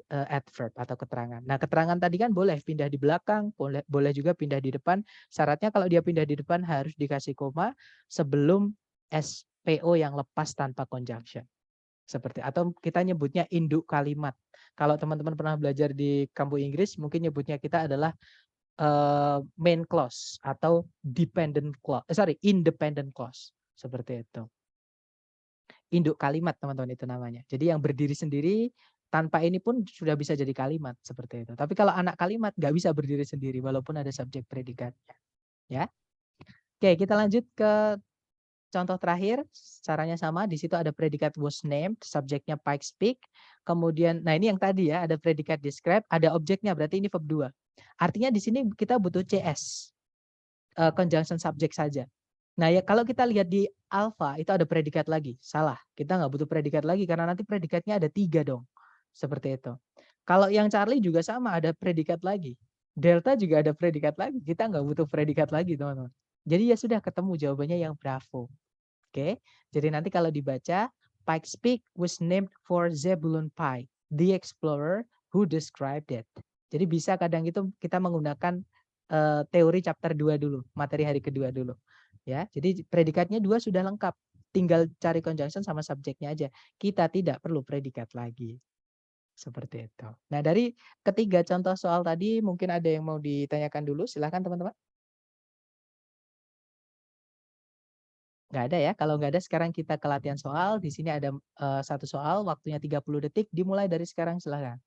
adverb atau keterangan. Nah, keterangan tadi kan boleh pindah di belakang, boleh juga pindah di depan. Syaratnya kalau dia pindah di depan harus dikasih koma sebelum SPO yang lepas tanpa conjunction. Seperti atau kita nyebutnya induk kalimat. Kalau teman-teman pernah belajar di kampus Inggris, mungkin nyebutnya kita adalah main clause atau dependent clause. Independent clause. Seperti itu. Induk kalimat teman-teman itu namanya. Jadi yang berdiri sendiri tanpa ini pun sudah bisa jadi kalimat seperti itu. Tapi kalau anak kalimat nggak bisa berdiri sendiri walaupun ada subjek predikatnya. Ya. Oke, kita lanjut ke contoh terakhir, caranya sama. Di situ ada predikat was named, subjeknya Pike speak. Kemudian, nah ini yang tadi ya, ada predikat describe, ada objeknya, berarti ini verb 2. Artinya di sini kita butuh CS, conjunction subject saja. Nah ya kalau kita lihat di alpha itu ada predikat lagi. Salah, kita nggak butuh predikat lagi karena nanti predikatnya ada 3 dong. Seperti itu. Kalau yang Charlie juga sama, ada predikat lagi. Delta juga ada predikat lagi. Kita nggak butuh predikat lagi teman-teman. Jadi ya sudah ketemu jawabannya yang Bravo. Oke, jadi nanti kalau dibaca, Pike's Peak was named for Zebulon Pike, the explorer who described it. Jadi bisa kadang itu kita menggunakan teori chapter 2 dulu, materi hari kedua dulu. Ya, jadi predikatnya 2 sudah lengkap. Tinggal cari conjunction sama subjeknya aja. Kita tidak perlu predikat lagi. Seperti itu. Nah, dari ketiga contoh soal tadi mungkin ada yang mau ditanyakan dulu, silakan teman-teman. Nggak ada ya. Kalau nggak ada sekarang kita ke latihan soal. Di sini ada satu soal, waktunya 30 detik. Dimulai dari sekarang, silakan.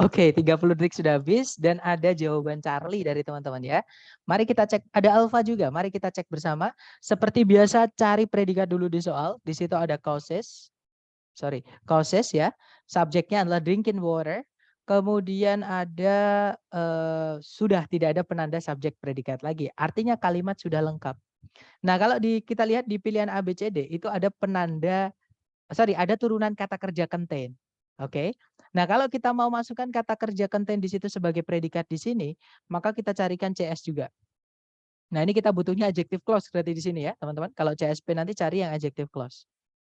Oke, 30 detik sudah habis dan ada jawaban Charlie dari teman-teman ya. Mari kita cek, ada Alpha juga. Mari kita cek bersama. Seperti biasa cari predikat dulu di soal. Di situ ada causes. Causes ya. Subjeknya adalah drinking water. Kemudian ada sudah tidak ada penanda subjek predikat lagi. Artinya kalimat sudah lengkap. Nah, kalau kita lihat di pilihan ABCD itu ada ada turunan kata kerja contain. Oke. Nah, kalau kita mau masukkan kata kerja contain di situ sebagai predikat di sini, maka kita carikan CS juga. Nah, ini kita butuhnya adjective clause berarti di sini ya, teman-teman. Kalau CSP nanti cari yang adjective clause.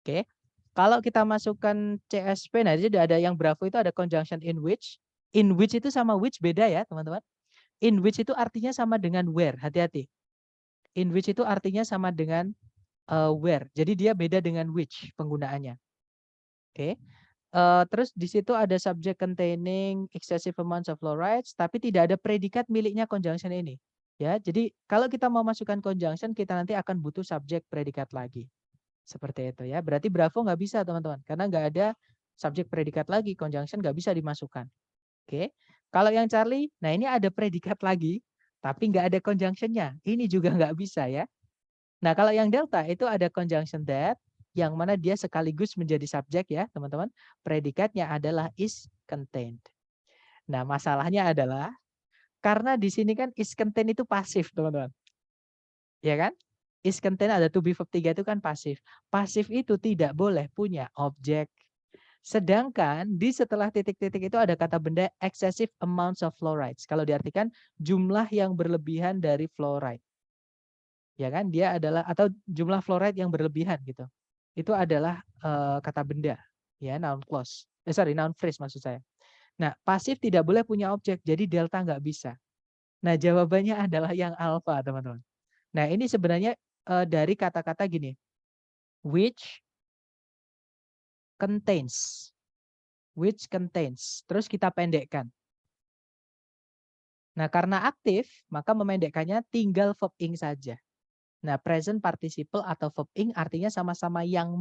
Oke. Kalau kita masukkan CSP, nah jadi ada yang Bravo itu ada conjunction in which, In which itu sama which beda ya teman-teman. In which itu artinya sama dengan where, hati-hati. In which itu artinya sama dengan where. Jadi dia beda dengan which penggunaannya. Oke. Terus di situ ada subject containing excessive amounts of fluorides, tapi tidak ada predikat miliknya conjunction ini. Ya, jadi kalau kita mau masukkan conjunction, kita nanti akan butuh subjek predikat lagi. Seperti itu ya. Berarti Bravo nggak bisa teman-teman, karena nggak ada subjek predikat lagi, conjunction nggak bisa dimasukkan. Oke. Kalau yang Charlie, nah ini ada predikat lagi, tapi nggak ada conjunction-nya. Ini juga nggak bisa ya. Nah kalau yang Delta itu ada conjunction that, yang mana dia sekaligus menjadi subjek ya teman-teman. Predikatnya adalah is contained. Nah masalahnya adalah, karena di sini kan is contained itu pasif teman-teman. Ya kan? Is contained ada to be verb 3 itu kan pasif. Pasif itu tidak boleh punya objek. Sedangkan di setelah titik-titik itu ada kata benda excessive amounts of fluorides. Kalau diartikan jumlah yang berlebihan dari fluoride. Ya kan? Dia adalah atau jumlah fluoride yang berlebihan gitu. Itu adalah kata benda, ya noun clause. Noun phrase maksud saya. Nah, pasif tidak boleh punya objek, jadi delta nggak bisa. Nah, jawabannya adalah yang alpha, teman-teman. Nah, ini sebenarnya dari kata-kata gini, which contains, terus kita pendekkan. Nah, karena aktif, maka memendekkannya tinggal verb ing saja. Nah, present participle atau verb ing artinya sama-sama yang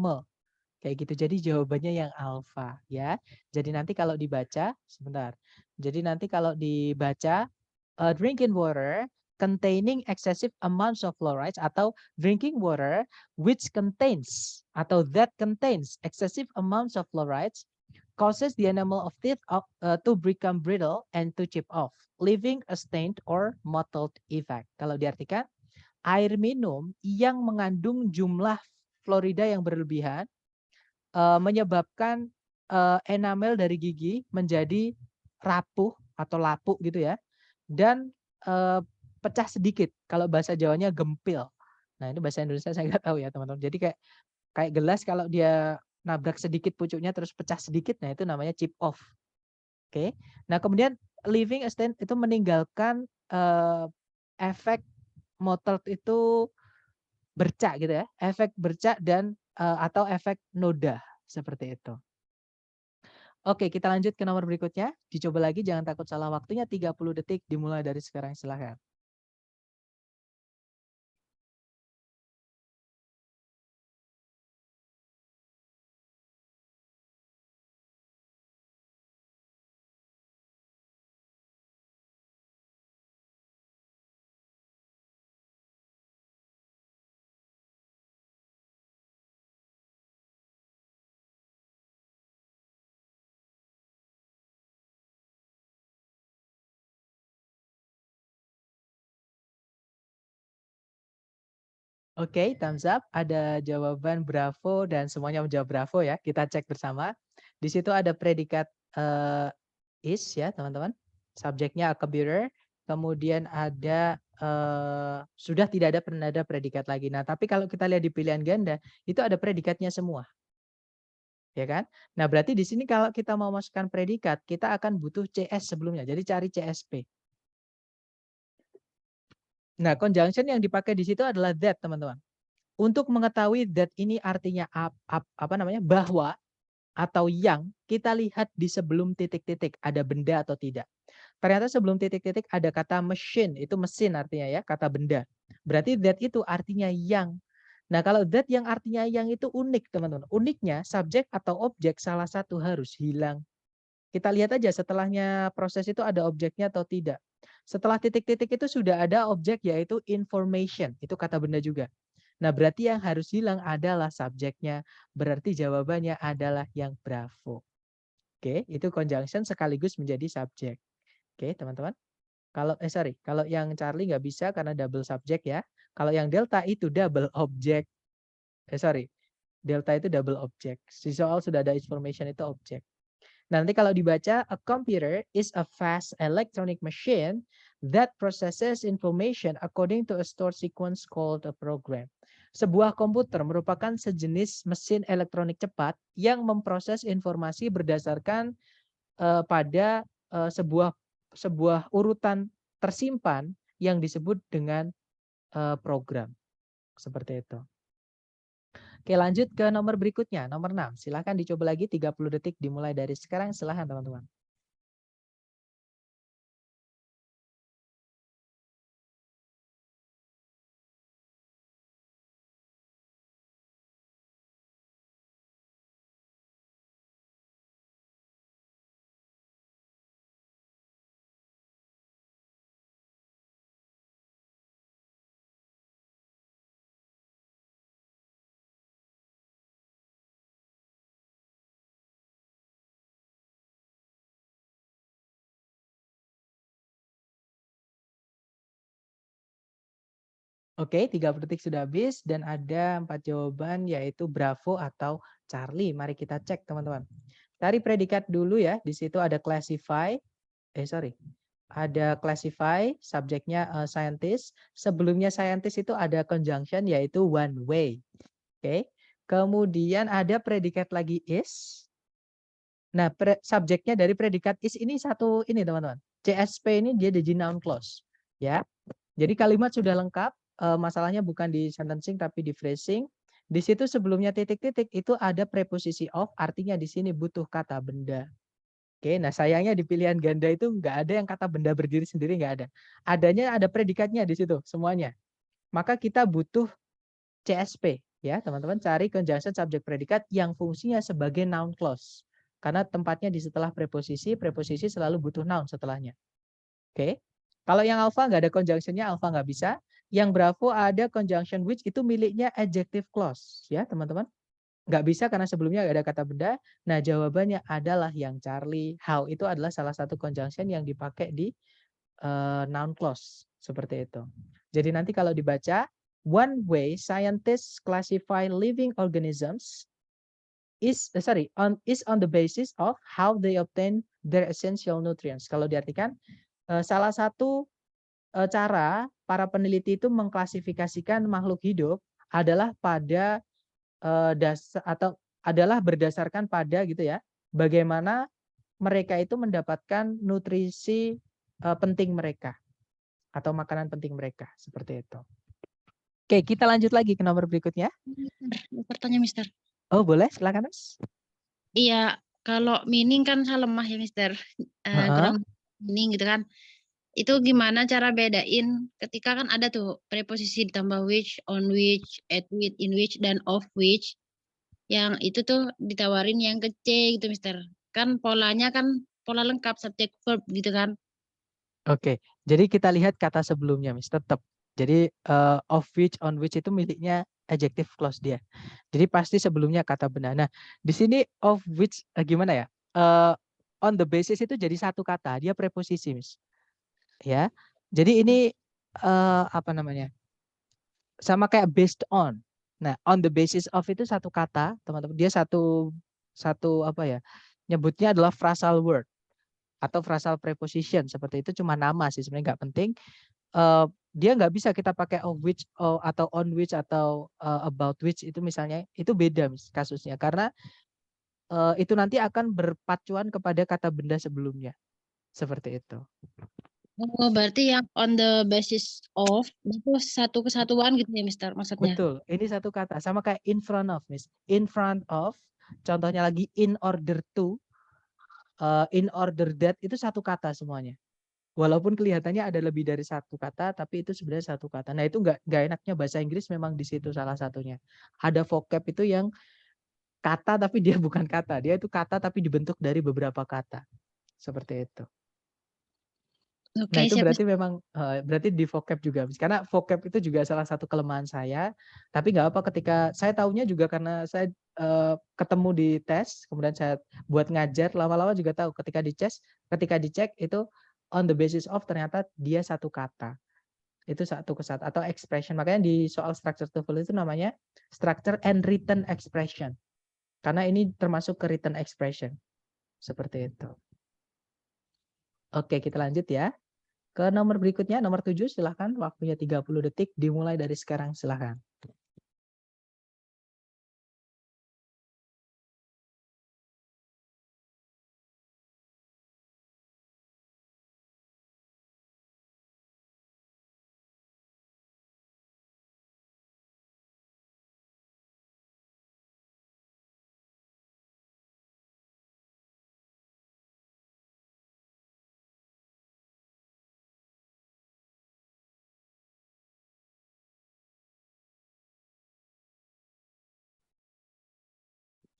kayak gitu. Jadi jawabannya yang alpha ya. Jadi nanti kalau dibaca, sebentar. Jadi nanti kalau dibaca drinking water containing excessive amounts of fluorides atau drinking water which contains atau that contains excessive amounts of fluorides causes the enamel of teeth to become brittle and to chip off, leaving a stained or mottled effect. Kalau diartikan, air minum yang mengandung jumlah fluorida yang berlebihan menyebabkan enamel dari gigi menjadi rapuh atau lapuk gitu ya, dan pecah sedikit. Kalau bahasa Jawanya gempil. Nah ini bahasa Indonesia saya nggak tahu ya teman-teman. Jadi kayak gelas kalau dia nabrak sedikit pucuknya terus pecah sedikit, nah itu namanya chip off. Oke. Nah kemudian leaving a stain itu meninggalkan efek mottled itu bercak gitu ya, efek bercak dan atau efek noda seperti itu. Oke, kita lanjut ke nomor berikutnya. Dicoba lagi, jangan takut salah waktunya. 30 detik dimulai dari sekarang, silahkan. Oke, thumbs up. Ada jawaban bravo dan semuanya menjawab bravo ya. Kita cek bersama. Di situ ada predikat is ya teman-teman. Subjeknya a computer. Kemudian ada sudah tidak ada penanda predikat lagi. Nah, tapi kalau kita lihat di pilihan ganda, itu ada predikatnya semua. Ya kan? Nah, berarti di sini kalau kita mau masukkan predikat, kita akan butuh CS sebelumnya. Jadi cari CSP. Nah, conjunction yang dipakai di situ adalah that, teman-teman. Untuk mengetahui that ini artinya apa namanya? Bahwa atau yang, kita lihat di sebelum titik-titik ada benda atau tidak. Ternyata sebelum titik-titik ada kata machine, itu mesin artinya ya, kata benda. Berarti that itu artinya yang. Nah, kalau that yang artinya yang itu unik, teman-teman. Uniknya subjek atau objek salah satu harus hilang. Kita lihat aja setelahnya proses itu ada objeknya atau tidak. Setelah titik-titik itu sudah ada objek yaitu information. Itu kata benda juga. Nah, berarti yang harus hilang adalah subjeknya. Berarti jawabannya adalah yang bravo. Oke, itu conjunction sekaligus menjadi subjek. Oke, teman-teman. Kalau yang Charlie nggak bisa karena double subjek ya. Kalau yang delta itu double objek. Delta itu double objek. Di soal sudah ada information itu objek. Nanti kalau dibaca, a computer is a fast electronic machine that processes information according to a stored sequence called a program. Sebuah komputer merupakan sejenis mesin elektronik cepat yang memproses informasi berdasarkan pada sebuah urutan tersimpan yang disebut dengan program. Seperti itu. Oke, lanjut ke nomor berikutnya, nomor 6. Silahkan dicoba lagi 30 detik dimulai dari sekarang. Silahkan teman-teman. Oke, 30 detik sudah habis dan ada 4 jawaban yaitu Bravo atau Charlie. Mari kita cek teman-teman. Cari predikat dulu ya. Di situ ada classify. Ada classify, subjeknya scientist. Sebelumnya scientist itu ada conjunction yaitu one way. Oke. Kemudian ada predikat lagi is. Nah, subjeknya dari predikat is ini satu ini teman-teman. CSP ini dia di noun clause. Ya. Jadi kalimat sudah lengkap. Masalahnya bukan di sentencing tapi di phrasing. Di situ sebelumnya titik-titik itu ada preposisi of, artinya di sini butuh kata benda. Oke, nah sayangnya di pilihan ganda itu nggak ada yang kata benda berdiri sendiri, nggak ada. Adanya ada predikatnya di situ semuanya. Maka kita butuh CSP ya teman-teman, cari conjunction subject predikat yang fungsinya sebagai noun clause. Karena tempatnya di setelah preposisi, preposisi selalu butuh noun setelahnya. Oke. Kalau yang alpha nggak ada conjunctionnya, alpha nggak bisa. Yang Bravo ada conjunction which itu miliknya adjective clause ya teman-teman. Nggak bisa karena sebelumnya nggak ada kata benda. Nah jawabannya adalah yang Charlie. How itu adalah salah satu conjunction yang dipakai di noun clause seperti itu. Jadi nanti kalau dibaca one way scientists classify living organisms is on the basis of how they obtain their essential nutrients. Kalau diartikan salah satu cara para peneliti itu mengklasifikasikan makhluk hidup adalah pada dasar atau adalah berdasarkan pada gitu ya, bagaimana mereka itu mendapatkan nutrisi penting mereka atau makanan penting mereka seperti itu. Oke, kita lanjut lagi ke nomor berikutnya. Pertanyaan, Mister. Oh, boleh, silakan, Mas. Iya, kalau meaning kan lemah ya, Mister. Kurang meaning gitu kan. Itu gimana cara bedain ketika kan ada tuh preposisi ditambah which, on which, at which, in which, dan of which. Yang itu tuh ditawarin yang ke C gitu, Mister. Kan polanya kan pola lengkap subject verb gitu kan. Oke, jadi kita lihat kata sebelumnya, Miss, tetap. Jadi of which, on which itu miliknya adjective clause dia. Jadi pasti sebelumnya kata benda. Nah, di sini of which gimana ya? On the basis itu jadi satu kata, dia preposisi, Miss. Ya. Jadi ini apa namanya? Sama kayak based on. Nah, on the basis of itu satu kata, teman-teman. Dia satu apa ya? Nyebutnya adalah phrasal word atau phrasal preposition. Seperti itu cuma nama sih, sebenarnya nggak penting. Dia nggak bisa kita pakai of which atau on which atau about which, itu misalnya itu beda kasusnya karena itu nanti akan berpacuan kepada kata benda sebelumnya seperti itu. Oh, berarti yang on the basis of itu satu kesatuan gitu ya, Mister, maksudnya. Betul, ini satu kata sama kayak in front of, Miss. In front of, contohnya lagi in order to, in order that, itu satu kata semuanya. Walaupun kelihatannya ada lebih dari satu kata, tapi itu sebenarnya satu kata. Nah itu nggak enaknya bahasa Inggris memang di situ salah satunya. Ada vocab itu yang kata tapi dia bukan kata. Dia itu kata tapi dibentuk dari beberapa kata. Seperti itu. Oke, Nah itu siap. berarti memang berarti di vocab juga. Karena vocab itu juga salah satu kelemahan saya. Tapi nggak apa ketika saya tahunya juga karena saya ketemu di tes, kemudian saya buat ngajar, lama-lama juga tahu ketika dicek itu on the basis of ternyata dia satu kata. Itu satu kesat atau expression. Makanya di soal structure TOEFL itu namanya structure and written expression. Karena ini termasuk ke written expression. Seperti itu. Oke, kita lanjut ya. Ke nomor berikutnya, nomor 7, silahkan. Waktunya 30 detik, dimulai dari sekarang, silahkan.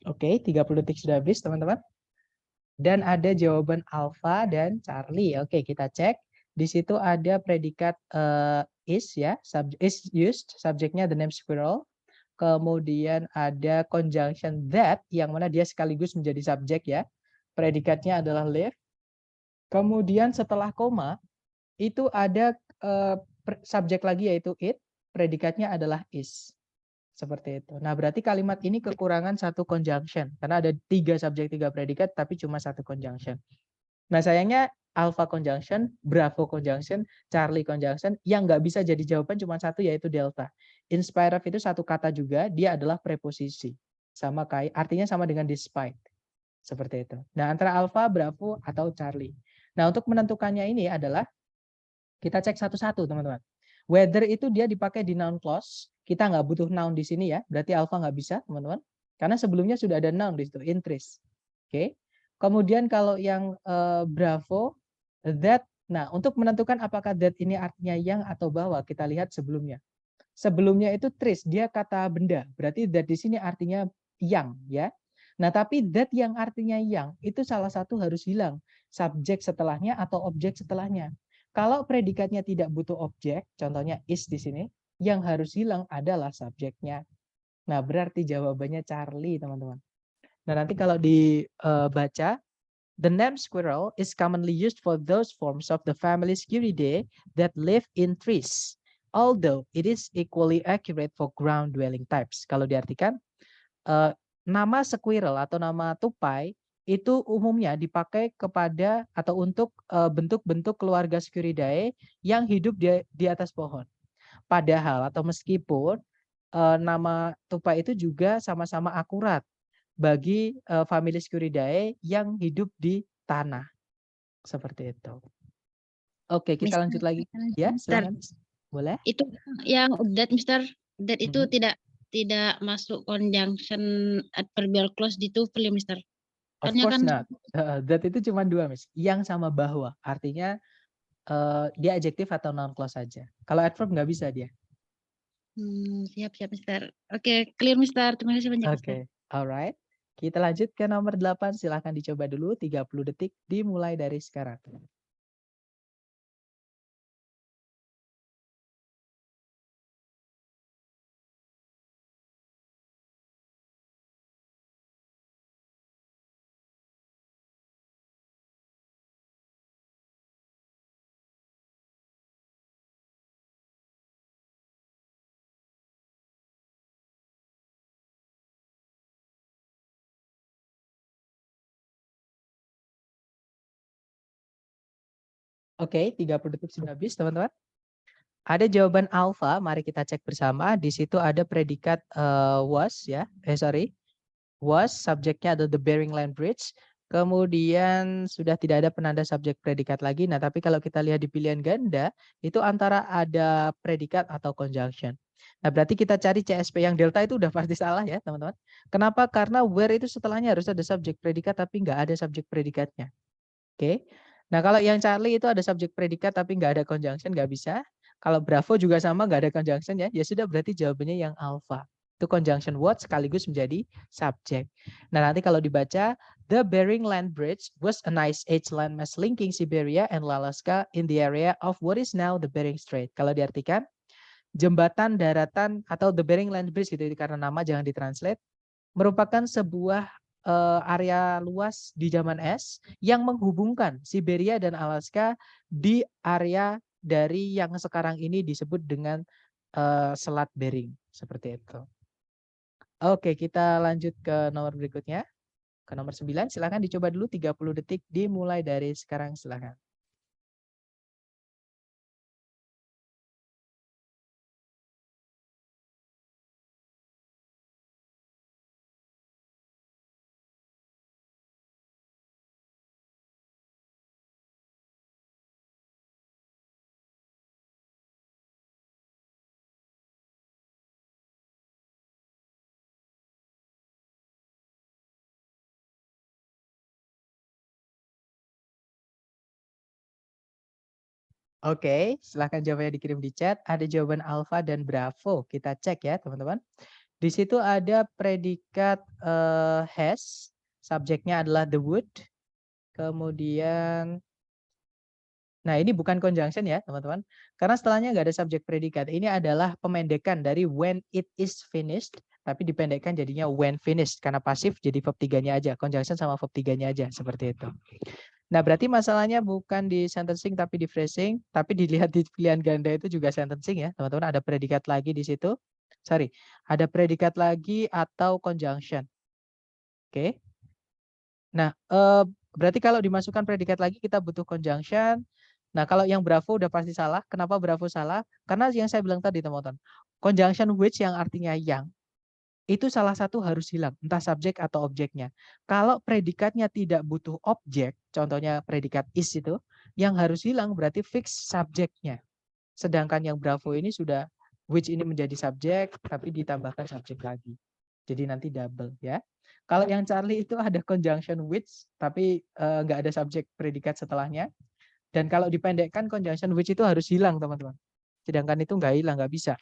Oke, 30 detik sudah habis, teman-teman. Dan ada jawaban Alpha dan Charlie. Oke, kita cek. Di situ ada predikat is ya, is used, subjeknya the name squirrel. Kemudian ada conjunction that yang mana dia sekaligus menjadi subjek ya. Predikatnya adalah live. Kemudian setelah koma itu ada subjek lagi yaitu it, predikatnya adalah is. Seperti itu. Nah, berarti kalimat ini kekurangan satu conjunction. Karena ada 3 subjek, 3 predikat, tapi cuma satu conjunction. Nah, sayangnya alpha conjunction, bravo conjunction, Charlie conjunction, yang nggak bisa jadi jawaban cuma satu, yaitu delta. In spite of itu satu kata juga, dia adalah preposisi. Sama kayak, artinya sama dengan despite. Seperti itu. Nah, antara alpha, bravo, atau Charlie. Nah, untuk menentukannya ini adalah, kita cek satu-satu, teman-teman. Whether itu dia dipakai di noun clause, kita nggak butuh noun di sini ya, berarti alpha nggak bisa, teman-teman. Karena sebelumnya sudah ada noun di situ, interest. Oke. Kemudian kalau yang bravo, that. Nah, untuk menentukan apakah that ini artinya yang atau bahwa, kita lihat sebelumnya. Sebelumnya itu tris, dia kata benda, berarti that di sini artinya yang, ya. Nah, tapi that yang artinya yang, itu salah satu harus hilang. Subjek setelahnya atau objek setelahnya. Kalau predikatnya tidak butuh objek, contohnya is di sini, yang harus hilang adalah subjeknya. Nah, berarti jawabannya Charlie, teman-teman. Nah, nanti kalau dibaca, the name squirrel is commonly used for those forms of the family Sciuridae that live in trees, although it is equally accurate for ground-dwelling types. Kalau diartikan, nama squirrel atau nama tupai itu umumnya dipakai kepada atau untuk bentuk-bentuk keluarga Sciuridae yang hidup di atas pohon. Padahal atau meskipun nama tupai itu juga sama-sama akurat bagi famili Sciuridae yang hidup di tanah. Seperti itu. Oke, kita lanjut lagi. Ya, silakan. Boleh? Itu yang that Mister, that itu tidak masuk conjunction adverbial clause di TOEFL ya, Mister. Of course not. That itu cuma 2, Miss. Yang sama bahwa. Artinya dia adjektif atau noun clause saja. Kalau adverb nggak bisa dia. Siap, Mister. Oke, clear, Mister. Terima kasih banyak, Mister. Oke, alright. Kita lanjut ke nomor 8. Silahkan dicoba dulu. 30 detik dimulai dari sekarang. Oke, 30 detik sudah habis, teman-teman. Ada jawaban alpha, mari kita cek bersama. Di situ ada predikat was ya. Was, subjeknya ada the Bering Land Bridge. Kemudian sudah tidak ada penanda subjek predikat lagi. Nah, tapi kalau kita lihat di pilihan ganda, itu antara ada predikat atau conjunction. Nah, berarti kita cari CSP yang delta itu udah pasti salah ya, teman-teman. Kenapa? Karena where itu setelahnya harus ada subjek predikat, tapi nggak ada subjek predikatnya. Oke. Nah, kalau yang Charlie itu ada subjek predikat tapi nggak ada conjunction, nggak bisa. Kalau Bravo juga sama, nggak ada conjunction ya. Ya sudah, berarti jawabannya yang alpha. Itu conjunction what sekaligus menjadi subjek. Nah, nanti kalau dibaca, the Bering Land Bridge was an ice age landmass linking Siberia and Alaska in the area of what is now the Bering Strait. Kalau diartikan, jembatan daratan atau the Bering Land Bridge gitu, karena nama jangan ditranslate, merupakan sebuah area luas di zaman es yang menghubungkan Siberia dan Alaska di area dari yang sekarang ini disebut dengan Selat Bering. Seperti itu. Oke, kita lanjut ke nomor berikutnya. Ke nomor 9, silakan dicoba dulu 30 detik dimulai dari sekarang, silakan. Oke, silahkan jawabannya dikirim di chat. Ada jawaban alpha dan bravo. Kita cek ya, teman-teman. Di situ ada predikat has, subjeknya adalah the wood. Kemudian, nah ini bukan conjunction ya teman-teman. Karena setelahnya nggak ada subjek predikat. Ini adalah pemendekan dari when it is finished. Tapi dipendekkan jadinya when finished. Karena pasif jadi verb 3-nya aja. Conjunction sama verb 3-nya aja. Seperti itu. Nah berarti masalahnya bukan di sentencing tapi di phrasing. Tapi dilihat di pilihan ganda itu juga sentencing ya. Teman-teman ada predikat lagi di situ. Sorry. Ada predikat lagi atau conjunction. Oke. Nah, berarti kalau dimasukkan predikat lagi kita butuh conjunction. Nah, kalau yang bravo udah pasti salah. Kenapa bravo salah? Karena yang saya bilang tadi teman-teman. Conjunction which yang artinya yang. Itu salah satu harus hilang. Entah subjek atau objeknya. Kalau predikatnya tidak butuh objek. Contohnya predikat is itu. Yang harus hilang berarti fix subjeknya. Sedangkan yang bravo ini sudah which ini menjadi subjek. Tapi ditambahkan subjek lagi. Jadi nanti double ya. Kalau yang Charlie itu ada conjunction which, tapi nggak ada subjek predikat setelahnya. Dan kalau dipendekkan conjunction which itu harus hilang teman-teman. Sedangkan itu nggak hilang, nggak bisa.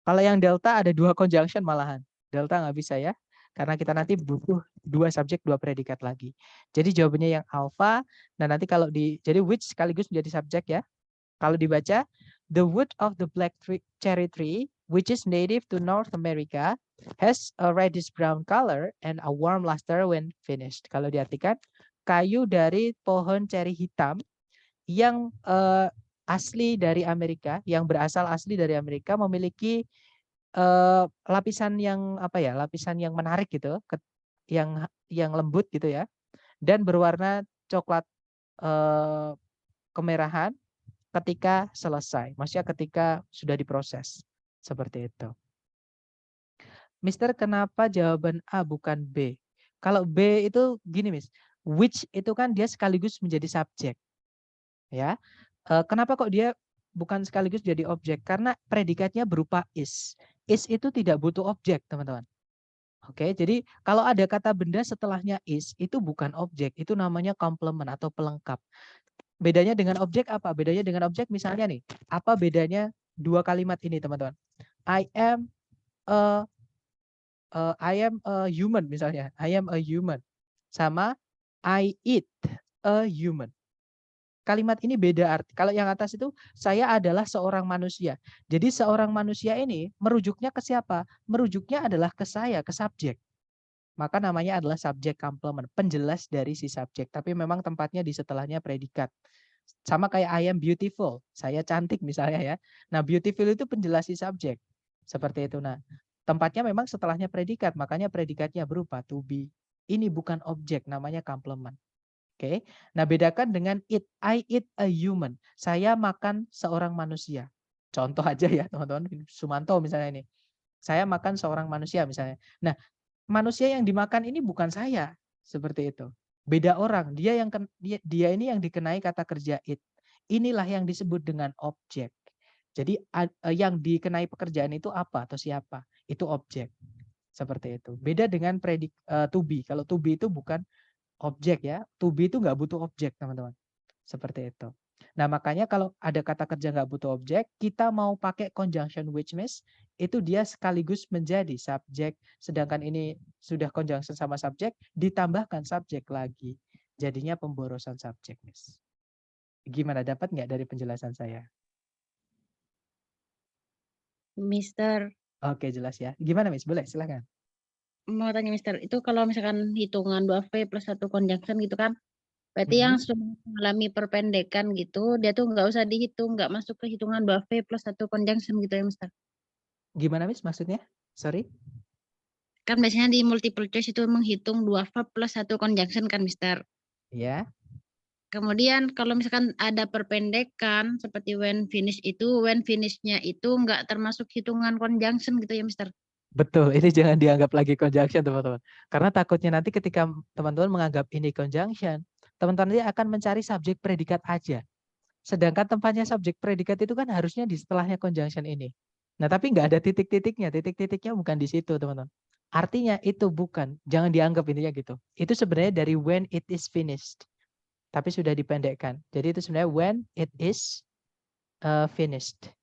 Kalau yang delta ada 2 conjunction malahan. Delta nggak bisa ya. Karena kita nanti butuh 2 subjek, 2 predikat lagi. Jadi jawabannya yang alpha. Nah nanti kalau jadi which sekaligus menjadi subjek ya. Kalau dibaca, the wood of the black cherry tree, which is native to North America, has a reddish brown color and a warm luster when finished. Kalau diartikan, kayu dari pohon ceri hitam yang asli dari Amerika, yang berasal asli dari Amerika, memiliki lapisan yang apa ya, lapisan yang menarik gitu, yang lembut gitu ya, dan berwarna coklat kemerahan ketika selesai, maksudnya ketika sudah diproses. Seperti itu. Mister, kenapa jawaban A bukan B? Kalau B itu gini, Miss. Which itu kan dia sekaligus menjadi subjek. Ya. Kenapa kok dia bukan sekaligus jadi objek? Karena predikatnya berupa is. Is itu tidak butuh objek, teman-teman. Oke, jadi kalau ada kata benda setelahnya is, itu bukan objek, itu namanya komplement atau pelengkap. Bedanya dengan objek apa? Bedanya dengan objek misalnya nih, apa bedanya 2 kalimat ini teman-teman? I am a human misalnya. I am a human. Sama I eat a human. Kalimat ini beda arti. Kalau yang atas itu saya adalah seorang manusia. Jadi seorang manusia ini merujuknya ke siapa? Merujuknya adalah ke saya, ke subjek. Maka namanya adalah subjek complement, penjelas dari si subjek. Tapi memang tempatnya di setelahnya predikat. Sama kayak I am beautiful, saya cantik misalnya ya. Nah beautiful itu penjelas si subjek. Seperti itu. Nah tempatnya memang setelahnya predikat, makanya predikatnya berupa to be. Ini bukan objek, namanya complement. Oke. Nah bedakan dengan eat. I eat a human. Saya makan seorang manusia. Contoh aja ya teman-teman. Sumanto misalnya ini. Saya makan seorang manusia misalnya. Nah manusia yang dimakan ini bukan saya, seperti itu. Beda orang, dia ini yang dikenai kata kerja it. Inilah yang disebut dengan objek. Jadi yang dikenai pekerjaan itu apa atau siapa? Itu objek. Seperti itu. Beda dengan to be. Kalau to be itu bukan objek ya. To be itu nggak butuh objek, teman-teman. Seperti itu. Nah, makanya kalau ada kata kerja nggak butuh objek, kita mau pakai conjunction which, Miss, itu dia sekaligus menjadi subjek, sedangkan ini sudah conjunction sama subjek, ditambahkan subjek lagi. Jadinya pemborosan subjek, Miss. Gimana, dapat nggak dari penjelasan saya? Mister, Oke, jelas ya. Gimana, Miss? Boleh, silakan. mau tanya Mister, itu kalau misalkan hitungan 2V plus 1 conjunction gitu kan, berarti yang sudah mengalami perpendekan gitu, dia tuh nggak usah dihitung, nggak masuk ke hitungan 2V plus 1 conjunction gitu ya Mister? Gimana, Miss, maksudnya? Sorry. Kan biasanya di multiple choice itu menghitung 2 verb plus 1 conjunction kan Mister? Ya. Kemudian kalau misalkan ada perpendekan seperti when finish itu, when finish-nya itu nggak termasuk hitungan conjunction gitu ya Mister? Betul, ini jangan dianggap lagi conjunction, teman-teman. Karena takutnya nanti ketika teman-teman menganggap ini conjunction, teman-teman akan mencari subjek predikat aja. Sedangkan tempatnya subjek predikat itu kan harusnya di setelahnya conjunction ini. Nah, tapi nggak ada titik-titiknya. Titik-titiknya bukan di situ, teman-teman. Artinya itu bukan, jangan dianggap intinya gitu. Itu sebenarnya dari when it is finished. Tapi sudah dipendekkan. Jadi itu sebenarnya when it is finished.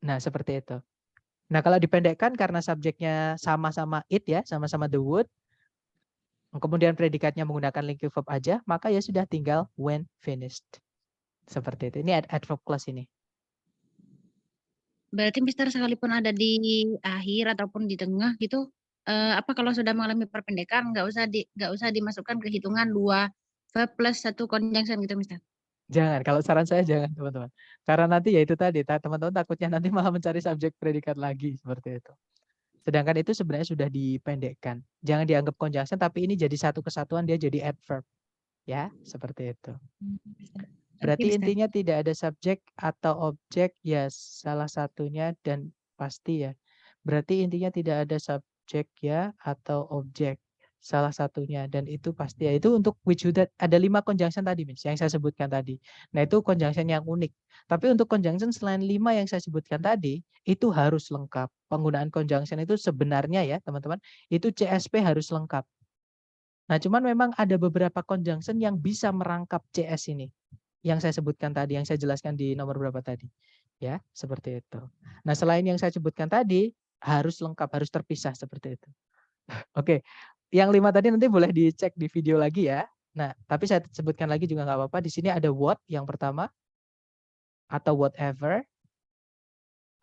Nah, seperti itu. Nah, kalau dipendekkan karena subjeknya sama-sama it ya, sama-sama the wood, kemudian predikatnya menggunakan linking verb aja, maka ya sudah tinggal when finished. Seperti itu. Ini adverb clause ini. Berarti Mister sekalipun ada di akhir ataupun di tengah gitu, apa kalau sudah mengalami perpendekan nggak usah dimasukkan ke hitungan 2 verb plus 1 conjunction gitu Mister? Jangan, kalau saran saya jangan teman-teman. Karena nanti ya itu tadi, teman-teman takutnya nanti malah mencari subjek predikat lagi seperti itu. Sedangkan itu sebenarnya sudah dipendekkan. Jangan dianggap conjunction, tapi ini jadi satu kesatuan, dia jadi adverb. Ya, seperti itu. Berarti intinya tidak ada subjek atau objek, ya salah satunya dan pasti ya. Berarti intinya tidak ada subjek ya atau objek. Salah satunya dan itu pasti ya. Itu untuk which that ada 5 conjunction tadi yang saya sebutkan tadi. Nah, itu conjunction yang unik. Tapi untuk conjunction selain 5 yang saya sebutkan tadi itu harus lengkap. Penggunaan conjunction itu sebenarnya ya, teman-teman, itu CSP harus lengkap. Nah, cuman memang ada beberapa conjunction yang bisa merangkap CS ini. Yang saya sebutkan tadi, yang saya jelaskan di nomor berapa tadi. Ya, seperti itu. Nah, selain yang saya sebutkan tadi harus lengkap, harus terpisah seperti itu. Oke, yang 5 tadi nanti boleh dicek di video lagi ya. Nah, tapi saya sebutkan lagi juga nggak apa-apa. Di sini ada what yang pertama atau whatever.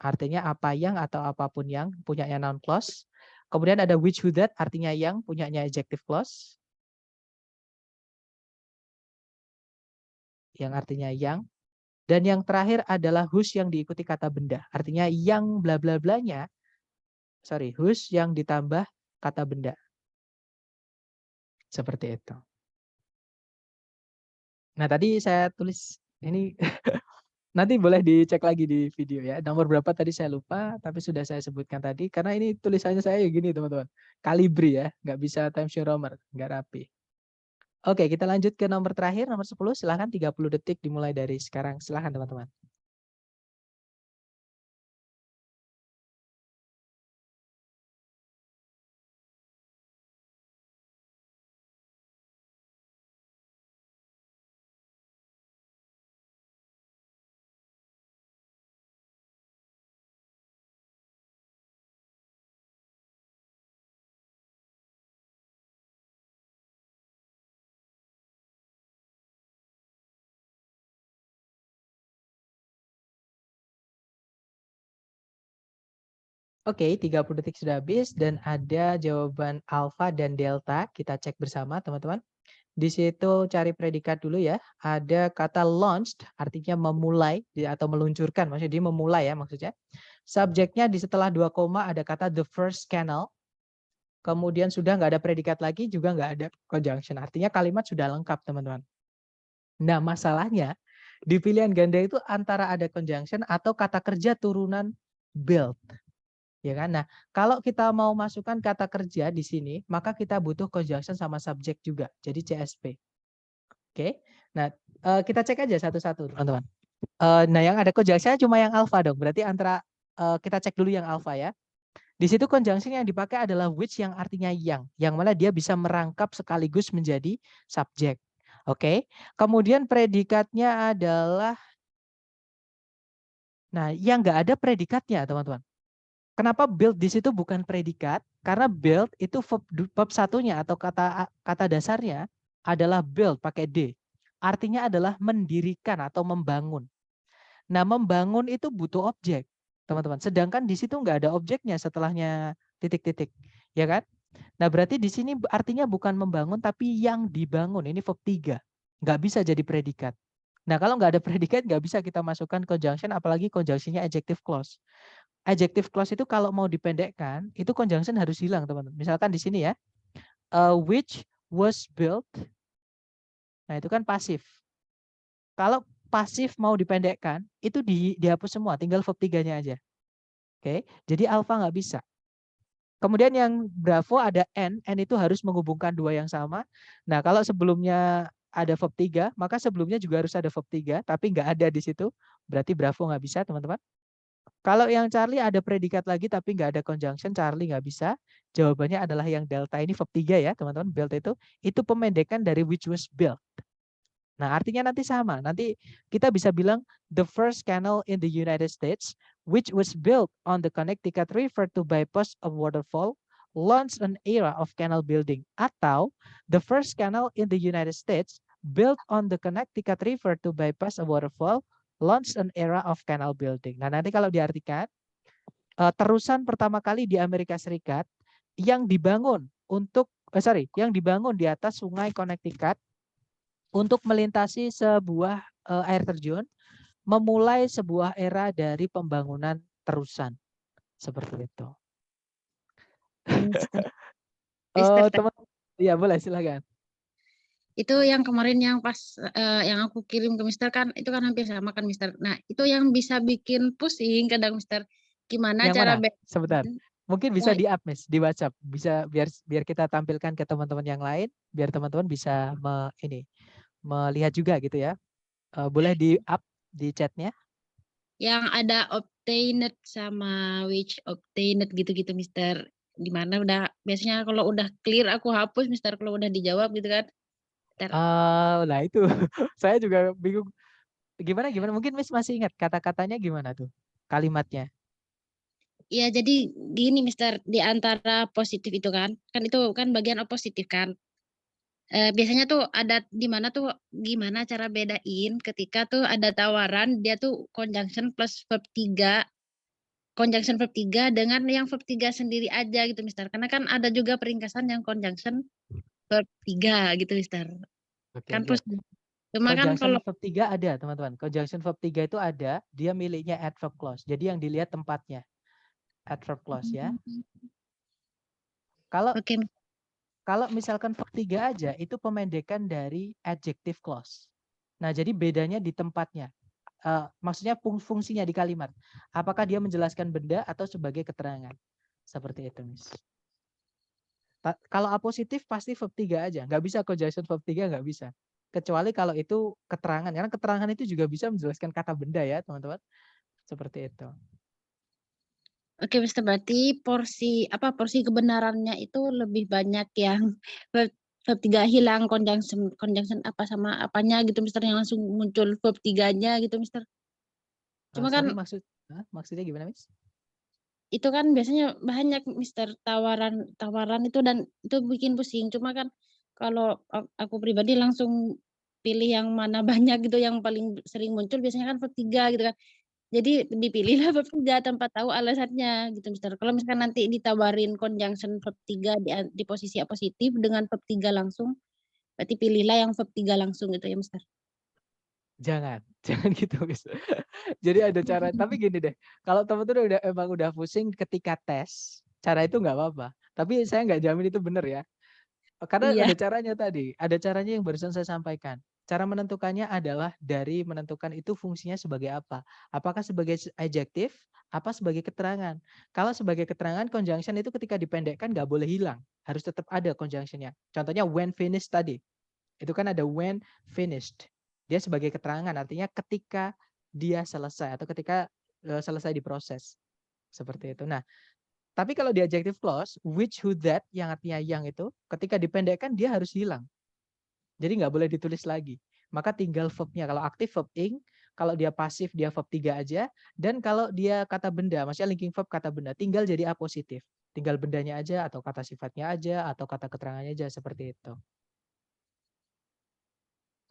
Artinya apa yang atau apapun yang punyanya noun clause. Kemudian ada which who that artinya yang punyanya adjective clause. Yang artinya yang. Dan yang terakhir adalah whose yang diikuti kata benda. Artinya yang bla bla blanya. Sorry, whose yang ditambah kata benda. Seperti itu. Nah, tadi saya tulis ini nanti boleh dicek lagi di video ya. Nomor berapa tadi saya lupa, tapi sudah saya sebutkan tadi. Karena ini tulisannya saya gini teman-teman. Calibri ya, nggak bisa Times New Roman, nggak rapi. Oke, kita lanjut ke nomor terakhir, nomor 10. Silahkan 30 detik dimulai dari sekarang. Silahkan teman-teman. Oke, 30 detik sudah habis dan ada jawaban alfa dan delta. Kita cek bersama teman-teman. Di situ cari predikat dulu ya. Ada kata launched, artinya memulai atau meluncurkan. Maksudnya dia memulai ya maksudnya. Subjeknya di setelah 2 koma ada kata the first canal. Kemudian sudah nggak ada predikat lagi, juga nggak ada conjunction. Artinya kalimat sudah lengkap teman-teman. Nah masalahnya di pilihan ganda itu antara ada conjunction atau kata kerja turunan build. Ya kan? Nah, kalau kita mau masukkan kata kerja di sini, maka kita butuh conjunction sama subjek juga. Jadi CSP. Oke. Nah, kita cek aja satu-satu, teman-teman. Nah, yang ada conjunction cuma yang alpha dong. Berarti antara kita cek dulu yang alpha ya. Di situ conjunction yang dipakai adalah which yang artinya yang mana dia bisa merangkap sekaligus menjadi subjek. Oke. Kemudian predikatnya adalah nah, yang nggak ada predikatnya, teman-teman. Kenapa build di situ bukan predikat? Karena build itu verb satunya atau kata dasarnya adalah build pakai D. Artinya adalah mendirikan atau membangun. Nah, membangun itu butuh objek, teman-teman. Sedangkan di situ nggak ada objeknya setelahnya titik-titik, ya kan? Nah, berarti di sini artinya bukan membangun tapi yang dibangun. Ini verb 3. Nggak bisa jadi predikat. Nah, kalau nggak ada predikat nggak bisa kita masukkan conjunction, apalagi conjunctionnya adjective clause. Adjective clause itu kalau mau dipendekkan, itu conjunction harus hilang, teman-teman. Misalkan di sini ya, which was built. Nah, itu kan pasif. Kalau pasif mau dipendekkan, itu dihapus semua, tinggal verb 3-nya aja. Oke, jadi alpha nggak bisa. Kemudian yang bravo ada n itu harus menghubungkan dua yang sama. Nah, kalau sebelumnya ada verb 3, maka sebelumnya juga harus ada verb 3, tapi nggak ada di situ. Berarti bravo nggak bisa, teman-teman. Kalau yang Charlie ada predikat lagi tapi nggak ada conjunction, Charlie nggak bisa. Jawabannya adalah yang delta ini verb 3 ya teman-teman. Build itu pemendekan dari which was built. Nah artinya nanti sama. Nanti kita bisa bilang the first canal in the United States which was built on the Connecticut River to bypass a waterfall, launched an era of canal building. Atau the first canal in the United States built on the Connecticut River to bypass a waterfall, launched an era of canal building. Nah, nanti kalau diartikan, terusan pertama kali di Amerika Serikat yang dibangun yang dibangun di atas Sungai Connecticut untuk melintasi sebuah air terjun, memulai sebuah era dari pembangunan terusan. Seperti itu. Teman, ya boleh silakan. Itu yang kemarin yang pas yang aku kirim ke Mister kan itu kan hampir sama kan Mister. Nah itu yang bisa bikin pusing kadang Mister. Gimana Yang cara mana? Sebentar. Mungkin bisa di up Miss, di WhatsApp. Bisa biar kita tampilkan ke teman-teman yang lain, biar teman-teman bisa melihat juga gitu ya. Boleh di up di chatnya. Yang ada obtained sama which obtained gitu-gitu Mister. Dimana udah biasanya kalau udah clear aku hapus Mister kalau udah dijawab gitu kan. Nah itu saya juga bingung. Gimana? Mungkin Miss masih ingat kata-katanya gimana tuh? Kalimatnya. Ya jadi gini Mister, di antara positif itu kan itu kan bagian positif kan. Biasanya tuh ada di mana tuh gimana cara bedain ketika tuh ada tawaran dia tuh conjunction plus verb 3, conjunction verb 3 dengan yang verb 3 sendiri aja gitu Mister. Karena kan ada juga peringkasan yang conjunction verb 3 gitu Mister. Oke, Kan lihat. terus cuma kan Conjunction kalau verb 3 ada, teman-teman. Conjunction verb 3 itu ada, dia miliknya adverb clause. Jadi yang dilihat tempatnya. Adverb clause ya. Oke. Kalau misalkan verb 3 aja, itu pemendekan dari adjective clause. Nah, jadi bedanya di tempatnya. Maksudnya fungsinya di kalimat. Apakah dia menjelaskan benda atau sebagai keterangan. Seperti itu, Miss. Kalau apositif pasti verb 3 aja. Nggak bisa conjunction verb 3, nggak bisa. Kecuali kalau itu keterangan. Karena keterangan itu juga bisa menjelaskan kata benda ya, teman-teman. Seperti itu. Oke, Mister, berarti porsi kebenarannya itu lebih banyak yang verb 3 hilang conjunction apa sama apanya gitu Mister, yang langsung muncul verb 3-nya gitu Mister. Cuma kan maksudnya gimana, Miss? itu kan biasanya banyak Mister tawaran itu dan itu bikin pusing. Cuma kan kalau aku pribadi langsung pilih yang mana banyak gitu, yang paling sering muncul biasanya kan verb 3 gitu kan. Jadi dipilihlah verb 3 tanpa tahu alasannya gitu Mister. Kalau misalkan nanti ditawarin conjunction verb 3 di posisi positif dengan verb 3 langsung, berarti pilihlah yang verb 3 langsung gitu ya Mister. Jangan gitu, Miss. Jadi ada cara, tapi gini deh, kalau teman-teman emang udah pusing ketika tes, cara itu nggak apa-apa. Tapi saya nggak jamin itu benar ya. Karena Iya. ada caranya tadi, ada caranya yang barusan saya sampaikan. Cara menentukannya adalah dari menentukan itu fungsinya sebagai apa. Apakah sebagai adjektif, apa sebagai keterangan. Kalau sebagai keterangan, conjunction itu ketika dipendekkan nggak boleh hilang. Harus tetap ada conjunctionnya. Contohnya when finished tadi. Itu kan ada when finished. Dia sebagai keterangan, artinya ketika dia selesai atau ketika selesai diproses. Seperti itu. Nah, tapi kalau di adjective clause, which, who, that, yang artinya yang itu, ketika dipendekkan dia harus hilang. Jadi nggak boleh ditulis lagi. Maka tinggal verbnya. Kalau aktif verb ing, kalau dia pasif dia verb 3 aja, dan kalau dia kata benda, maksudnya linking verb kata benda, tinggal jadi apositif. Tinggal bendanya aja, atau kata sifatnya aja, atau kata keterangannya aja, seperti itu.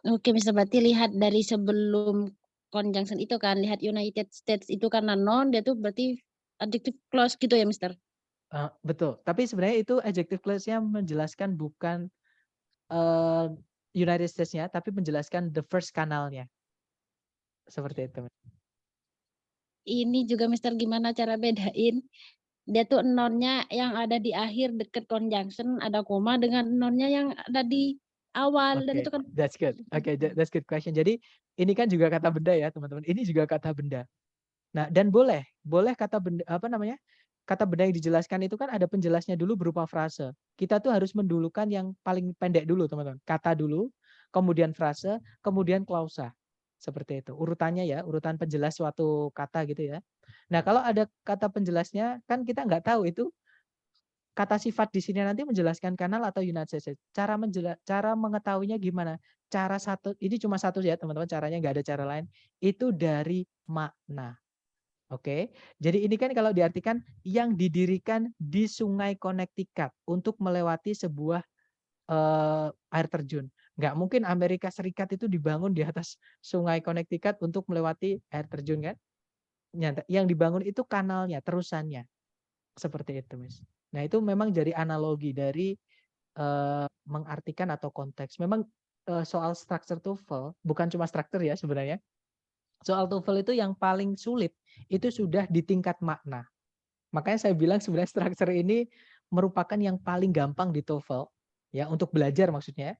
Oke, Mister, berarti lihat dari sebelum conjunction itu kan, lihat United States itu karena noun, dia tuh berarti adjective clause gitu ya Mister? Betul. Tapi sebenarnya itu adjective clause-nya menjelaskan bukan United States-nya, tapi menjelaskan the first kanalnya. Seperti itu. Ini juga Mister, gimana cara bedain dia tuh noun-nya yang ada di akhir deket conjunction ada koma dengan noun-nya yang ada di awal dan itu kan That's good. That's good question. Jadi ini kan juga kata benda ya, teman-teman. Ini juga kata benda. Nah, dan boleh kata benda kata benda yang dijelaskan itu kan ada penjelasnya dulu berupa frase. Kita tuh harus mendulukan yang paling pendek dulu, teman-teman. Kata dulu, kemudian frase, kemudian klausa. Seperti itu. Urutannya ya, urutan penjelas suatu kata gitu ya. Nah, kalau ada kata penjelasnya kan kita nggak tahu itu kata sifat di sini nanti menjelaskan kanal atau United States. Cara mengetahuinya gimana? Cara satu, ini cuma satu ya, teman-teman, caranya nggak ada cara lain. Itu dari makna. Oke, jadi ini kan kalau diartikan yang didirikan di Sungai Connecticut untuk melewati sebuah air terjun. Nggak mungkin Amerika Serikat itu dibangun di atas Sungai Connecticut untuk melewati air terjun kan? Yang dibangun itu kanalnya, terusannya. Seperti itu, Mas. Nah, itu memang jadi analogi dari mengartikan atau konteks. Memang soal structure TOEFL bukan cuma structure ya sebenarnya. Soal TOEFL itu yang paling sulit itu sudah di tingkat makna. Makanya saya bilang sebenarnya structure ini merupakan yang paling gampang di TOEFL ya untuk belajar maksudnya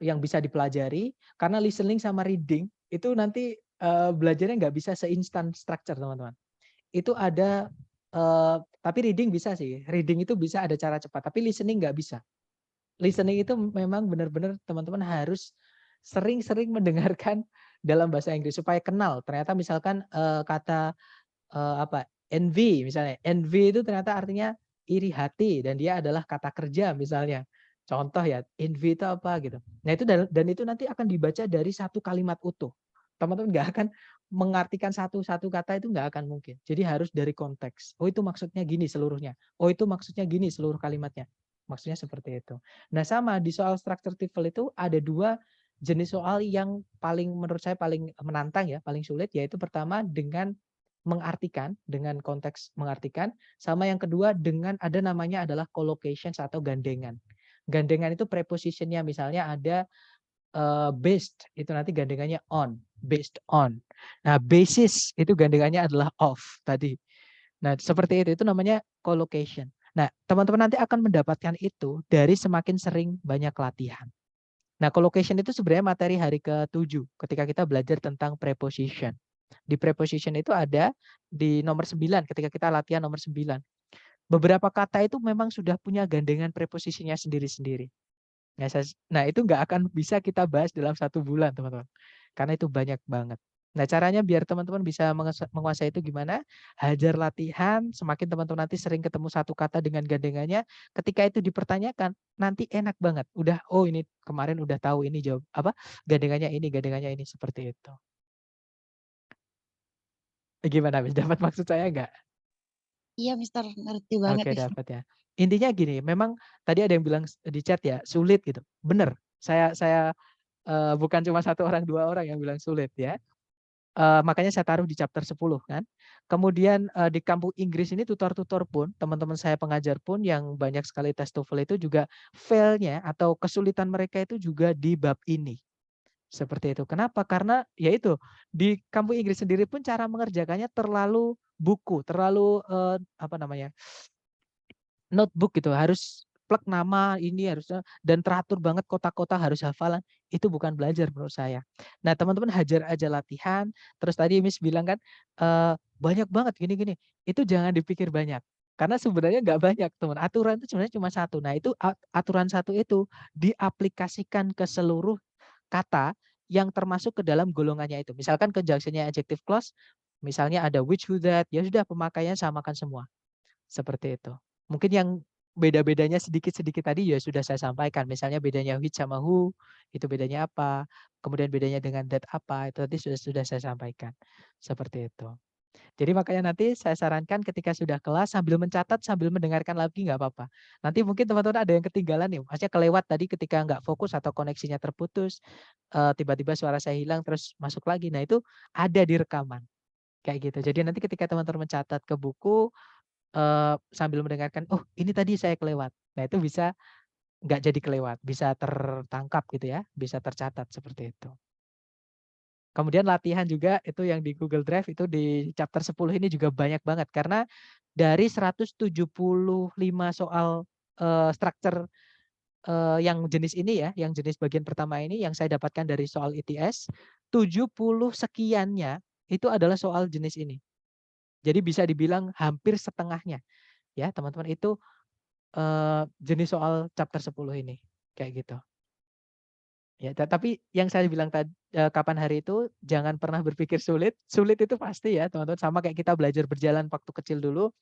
yang bisa dipelajari karena listening sama reading itu nanti belajarnya nggak bisa seinstan structure teman-teman. Itu ada tapi reading bisa sih. Reading itu bisa ada cara cepat, tapi listening nggak bisa. Listening itu memang benar-benar teman-teman harus sering-sering mendengarkan dalam bahasa Inggris supaya kenal. Ternyata misalkan kata apa envy misalnya. Envy itu ternyata artinya iri hati dan dia adalah kata kerja misalnya. Contoh ya, envy itu apa gitu. Nah, itu dan itu nanti akan dibaca dari satu kalimat utuh. Teman-teman nggak akan mengartikan satu-satu kata itu nggak akan mungkin. Jadi harus dari konteks. Oh, itu maksudnya gini seluruhnya. Oh, itu maksudnya gini seluruh kalimatnya. Maksudnya seperti itu. Nah, sama di soal structure TOEFL itu ada dua jenis soal yang paling menurut saya paling menantang ya, paling sulit yaitu pertama dengan mengartikan, dengan konteks mengartikan, sama yang kedua dengan ada namanya adalah collocations atau gandengan. Gandengan itu prepositionnya misalnya ada based, itu nanti gandengannya on, based on. Nah, basis itu gandengannya adalah of tadi. Nah, seperti itu namanya collocation. Nah, teman-teman nanti akan mendapatkan itu dari semakin sering banyak latihan. Nah, collocation itu sebenarnya materi hari ke-7 ketika kita belajar tentang preposition. Di preposition itu ada di nomor 9 ketika kita latihan nomor 9. Beberapa kata itu memang sudah punya gandengan preposisinya sendiri-sendiri. Nah, itu nggak akan bisa kita bahas dalam 1 bulan, teman-teman. Karena itu banyak banget. Nah, caranya biar teman-teman bisa menguasai itu gimana? Hajar latihan, semakin teman-teman nanti sering ketemu satu kata dengan gandengannya, ketika itu dipertanyakan, nanti enak banget. Udah, oh ini kemarin udah tahu ini jawab apa? Gandengannya ini seperti itu. Gimana, Bis? Dapat maksud saya nggak? Iya, Mister, ngerti banget Oke, nih. dapat ya. Intinya gini, memang tadi ada yang bilang di chat ya, sulit gitu. Bener, saya bukan cuma 1 orang, 2 orang yang bilang sulit ya. Makanya saya taruh di chapter 10 kan. Kemudian di kampus Inggris ini tutor-tutor pun, teman-teman saya pengajar pun yang banyak sekali tes TOEFL itu juga fail-nya atau kesulitan mereka itu juga di bab ini. Seperti itu. Kenapa? Karena ya itu, di kampus Inggris sendiri pun cara mengerjakannya terlalu buku, terlalu apa namanya, notebook gitu, harus plek nama ini harusnya dan teratur banget kotak-kotak harus hafalan, itu bukan belajar menurut saya. Nah, teman-teman hajar aja latihan, terus tadi Miss bilang kan, banyak banget gini-gini, itu jangan dipikir banyak, karena sebenarnya nggak banyak teman, aturan itu sebenarnya cuma satu. Nah, itu aturan satu itu diaplikasikan ke seluruh kata yang termasuk ke dalam golongannya itu. Misalkan conjunction-nya adjective clause, misalnya ada which, who, that, ya sudah pemakaiannya samakan semua. Seperti itu. Mungkin yang beda-bedanya sedikit-sedikit tadi ya sudah saya sampaikan. Misalnya bedanya which sama who, itu bedanya apa. Kemudian bedanya dengan that apa, itu tadi sudah saya sampaikan. Seperti itu. Jadi makanya nanti saya sarankan ketika sudah kelas sambil mencatat, sambil mendengarkan lagi nggak apa-apa. Nanti mungkin teman-teman ada yang ketinggalan nih, maksudnya kelewat tadi ketika nggak fokus atau koneksinya terputus, tiba-tiba suara saya hilang terus masuk lagi. Nah itu ada di rekaman. Kayak gitu. Jadi nanti ketika teman-teman mencatat ke buku, sambil mendengarkan, "Oh ini tadi saya kelewat." Nah itu bisa nggak jadi kelewat, bisa tertangkap gitu ya, bisa tercatat seperti itu. Kemudian latihan juga itu yang di Google Drive itu di chapter 10 ini juga banyak banget karena dari 175 soal, struktur, yang jenis ini ya, yang jenis bagian pertama ini yang saya dapatkan dari soal ITS, 70 sekiannya itu adalah soal jenis ini. Jadi bisa dibilang hampir setengahnya ya teman-teman itu jenis soal chapter 10 ini, kayak gitu. Ya, tapi yang saya bilang tadi kapan hari itu jangan pernah berpikir sulit, sulit itu pasti ya teman-teman, sama kayak kita belajar berjalan waktu kecil dulu,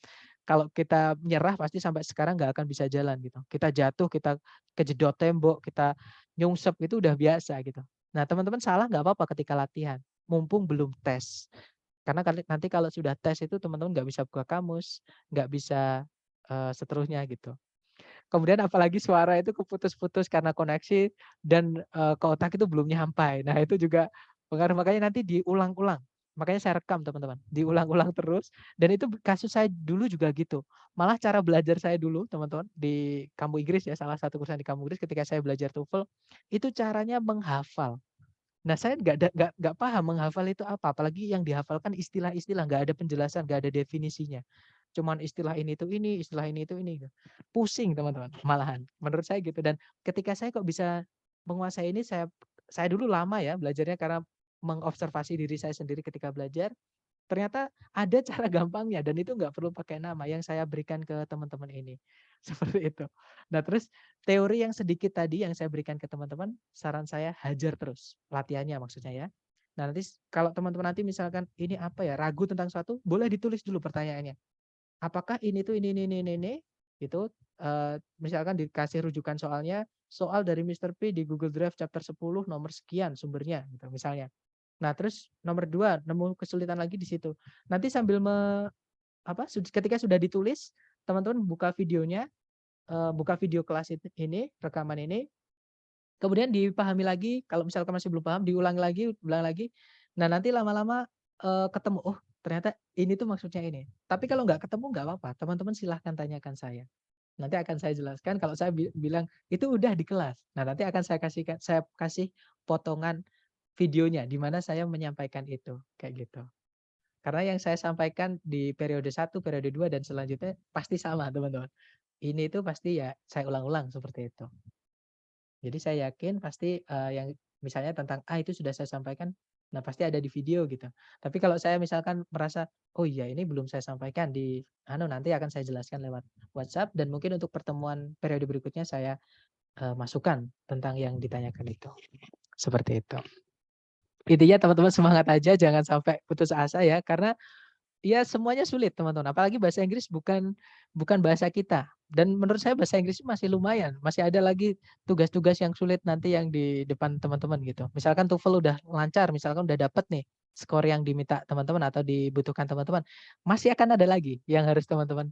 kalau kita menyerah pasti sampai sekarang nggak akan bisa jalan gitu. Kita jatuh, kita kejedot tembok, kita nyungsep itu udah biasa gitu. Nah teman-teman salah nggak apa-apa ketika latihan, mumpung belum tes. Karena nanti kalau sudah tes itu teman-teman nggak bisa buka kamus, nggak bisa seterusnya gitu. Kemudian apalagi suara itu keputus-putus karena koneksi dan ke otak itu belum nyampai. Nah itu juga pengaruh, makanya nanti diulang-ulang. Makanya saya rekam teman-teman, diulang-ulang terus. Dan itu kasus saya dulu juga gitu. Malah cara belajar saya dulu teman-teman di Kamu Inggris ya, salah satu kursus di Kamu Inggris ketika saya belajar TOEFL, itu caranya menghafal. Nah, saya nggak paham menghafal itu apa, apalagi yang dihafalkan istilah-istilah, nggak ada penjelasan, nggak ada definisinya. Cuman istilah ini itu ini, istilah ini itu ini. Pusing teman-teman, malahan. Menurut saya gitu. Dan ketika saya kok bisa menguasai ini, saya dulu lama ya belajarnya karena mengobservasi diri saya sendiri ketika belajar. Ternyata ada cara gampangnya dan itu nggak perlu pakai nama yang saya berikan ke teman-teman ini. Seperti itu. Nah, terus teori yang sedikit tadi yang saya berikan ke teman-teman, saran saya hajar terus latihannya maksudnya ya. Nah, nanti kalau teman-teman nanti misalkan ini apa ya, ragu tentang suatu, boleh ditulis dulu pertanyaannya. Apakah ini tuh ini gitu, misalkan dikasih rujukan soalnya, soal dari Mr. P di Google Drive chapter 10 nomor sekian sumbernya gitu misalnya. Nah, terus nomor 2 nemu kesulitan lagi di situ. Nanti sambil ketika sudah ditulis, teman-teman buka videonya, buka video kelas ini, rekaman ini, kemudian dipahami lagi, kalau misalkan masih belum paham diulang lagi, ulang lagi. Nah, nanti lama-lama, ketemu, oh ternyata ini tuh maksudnya ini. Tapi kalau nggak ketemu nggak apa-apa, teman-teman silahkan tanyakan saya. Nanti akan saya jelaskan, kalau saya bilang, "Itu udah di kelas." Nah, nanti akan saya kasih potongan videonya, di mana saya menyampaikan itu, kayak gitu. Karena yang saya sampaikan di periode 1, periode 2, dan selanjutnya pasti sama teman-teman. Ini itu pasti ya saya ulang-ulang seperti itu. Jadi saya yakin pasti, yang misalnya tentang A itu sudah saya sampaikan, nah pasti ada di video gitu. Tapi kalau saya misalkan merasa, "Oh iya ini belum saya sampaikan di nanti akan saya jelaskan lewat WhatsApp dan mungkin untuk pertemuan periode berikutnya saya, masukkan tentang yang ditanyakan itu." Seperti itu. Intinya teman-teman semangat aja, jangan sampai putus asa ya, karena ya semuanya sulit teman-teman, apalagi bahasa Inggris bukan bukan bahasa kita. Dan menurut saya bahasa Inggris masih lumayan, masih ada lagi tugas-tugas yang sulit nanti yang di depan teman-teman gitu. Misalkan TOEFL udah lancar, misalkan udah dapet nih skor yang diminta teman-teman atau dibutuhkan teman-teman, masih akan ada lagi yang harus teman-teman,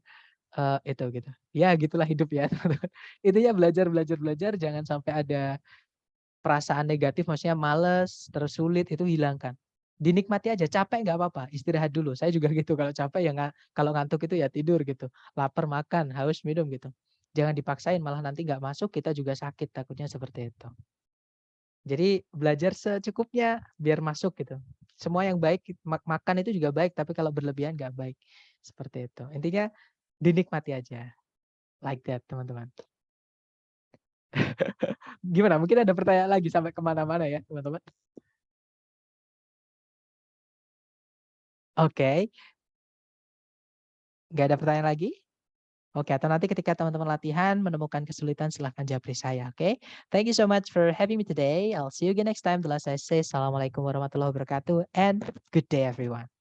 itu gitu. Ya gitulah hidup ya teman-teman. Intinya belajar belajar belajar, jangan sampai ada perasaan negatif, maksudnya males, terus sulit, itu hilangkan. Dinikmati aja, capek nggak apa-apa, istirahat dulu. Saya juga gitu, kalau capek ya kalau ngantuk itu ya tidur gitu. Lapar makan, haus minum gitu. Jangan dipaksain, malah nanti nggak masuk kita juga sakit, takutnya seperti itu. Jadi belajar secukupnya biar masuk gitu. Semua yang baik, makan itu juga baik, tapi kalau berlebihan nggak baik. Seperti itu. Intinya dinikmati aja. Like that teman-teman. Gimana? Mungkin ada pertanyaan lagi sampai kemana-mana ya teman-teman. Oke. Nggak ada pertanyaan lagi? Oke, atau nanti ketika teman-teman latihan menemukan kesulitan silahkan japri saya, oke? Thank you so much for having me today. I'll see you again next time. The last I say, Assalamualaikum warahmatullahi wabarakatuh and good day everyone.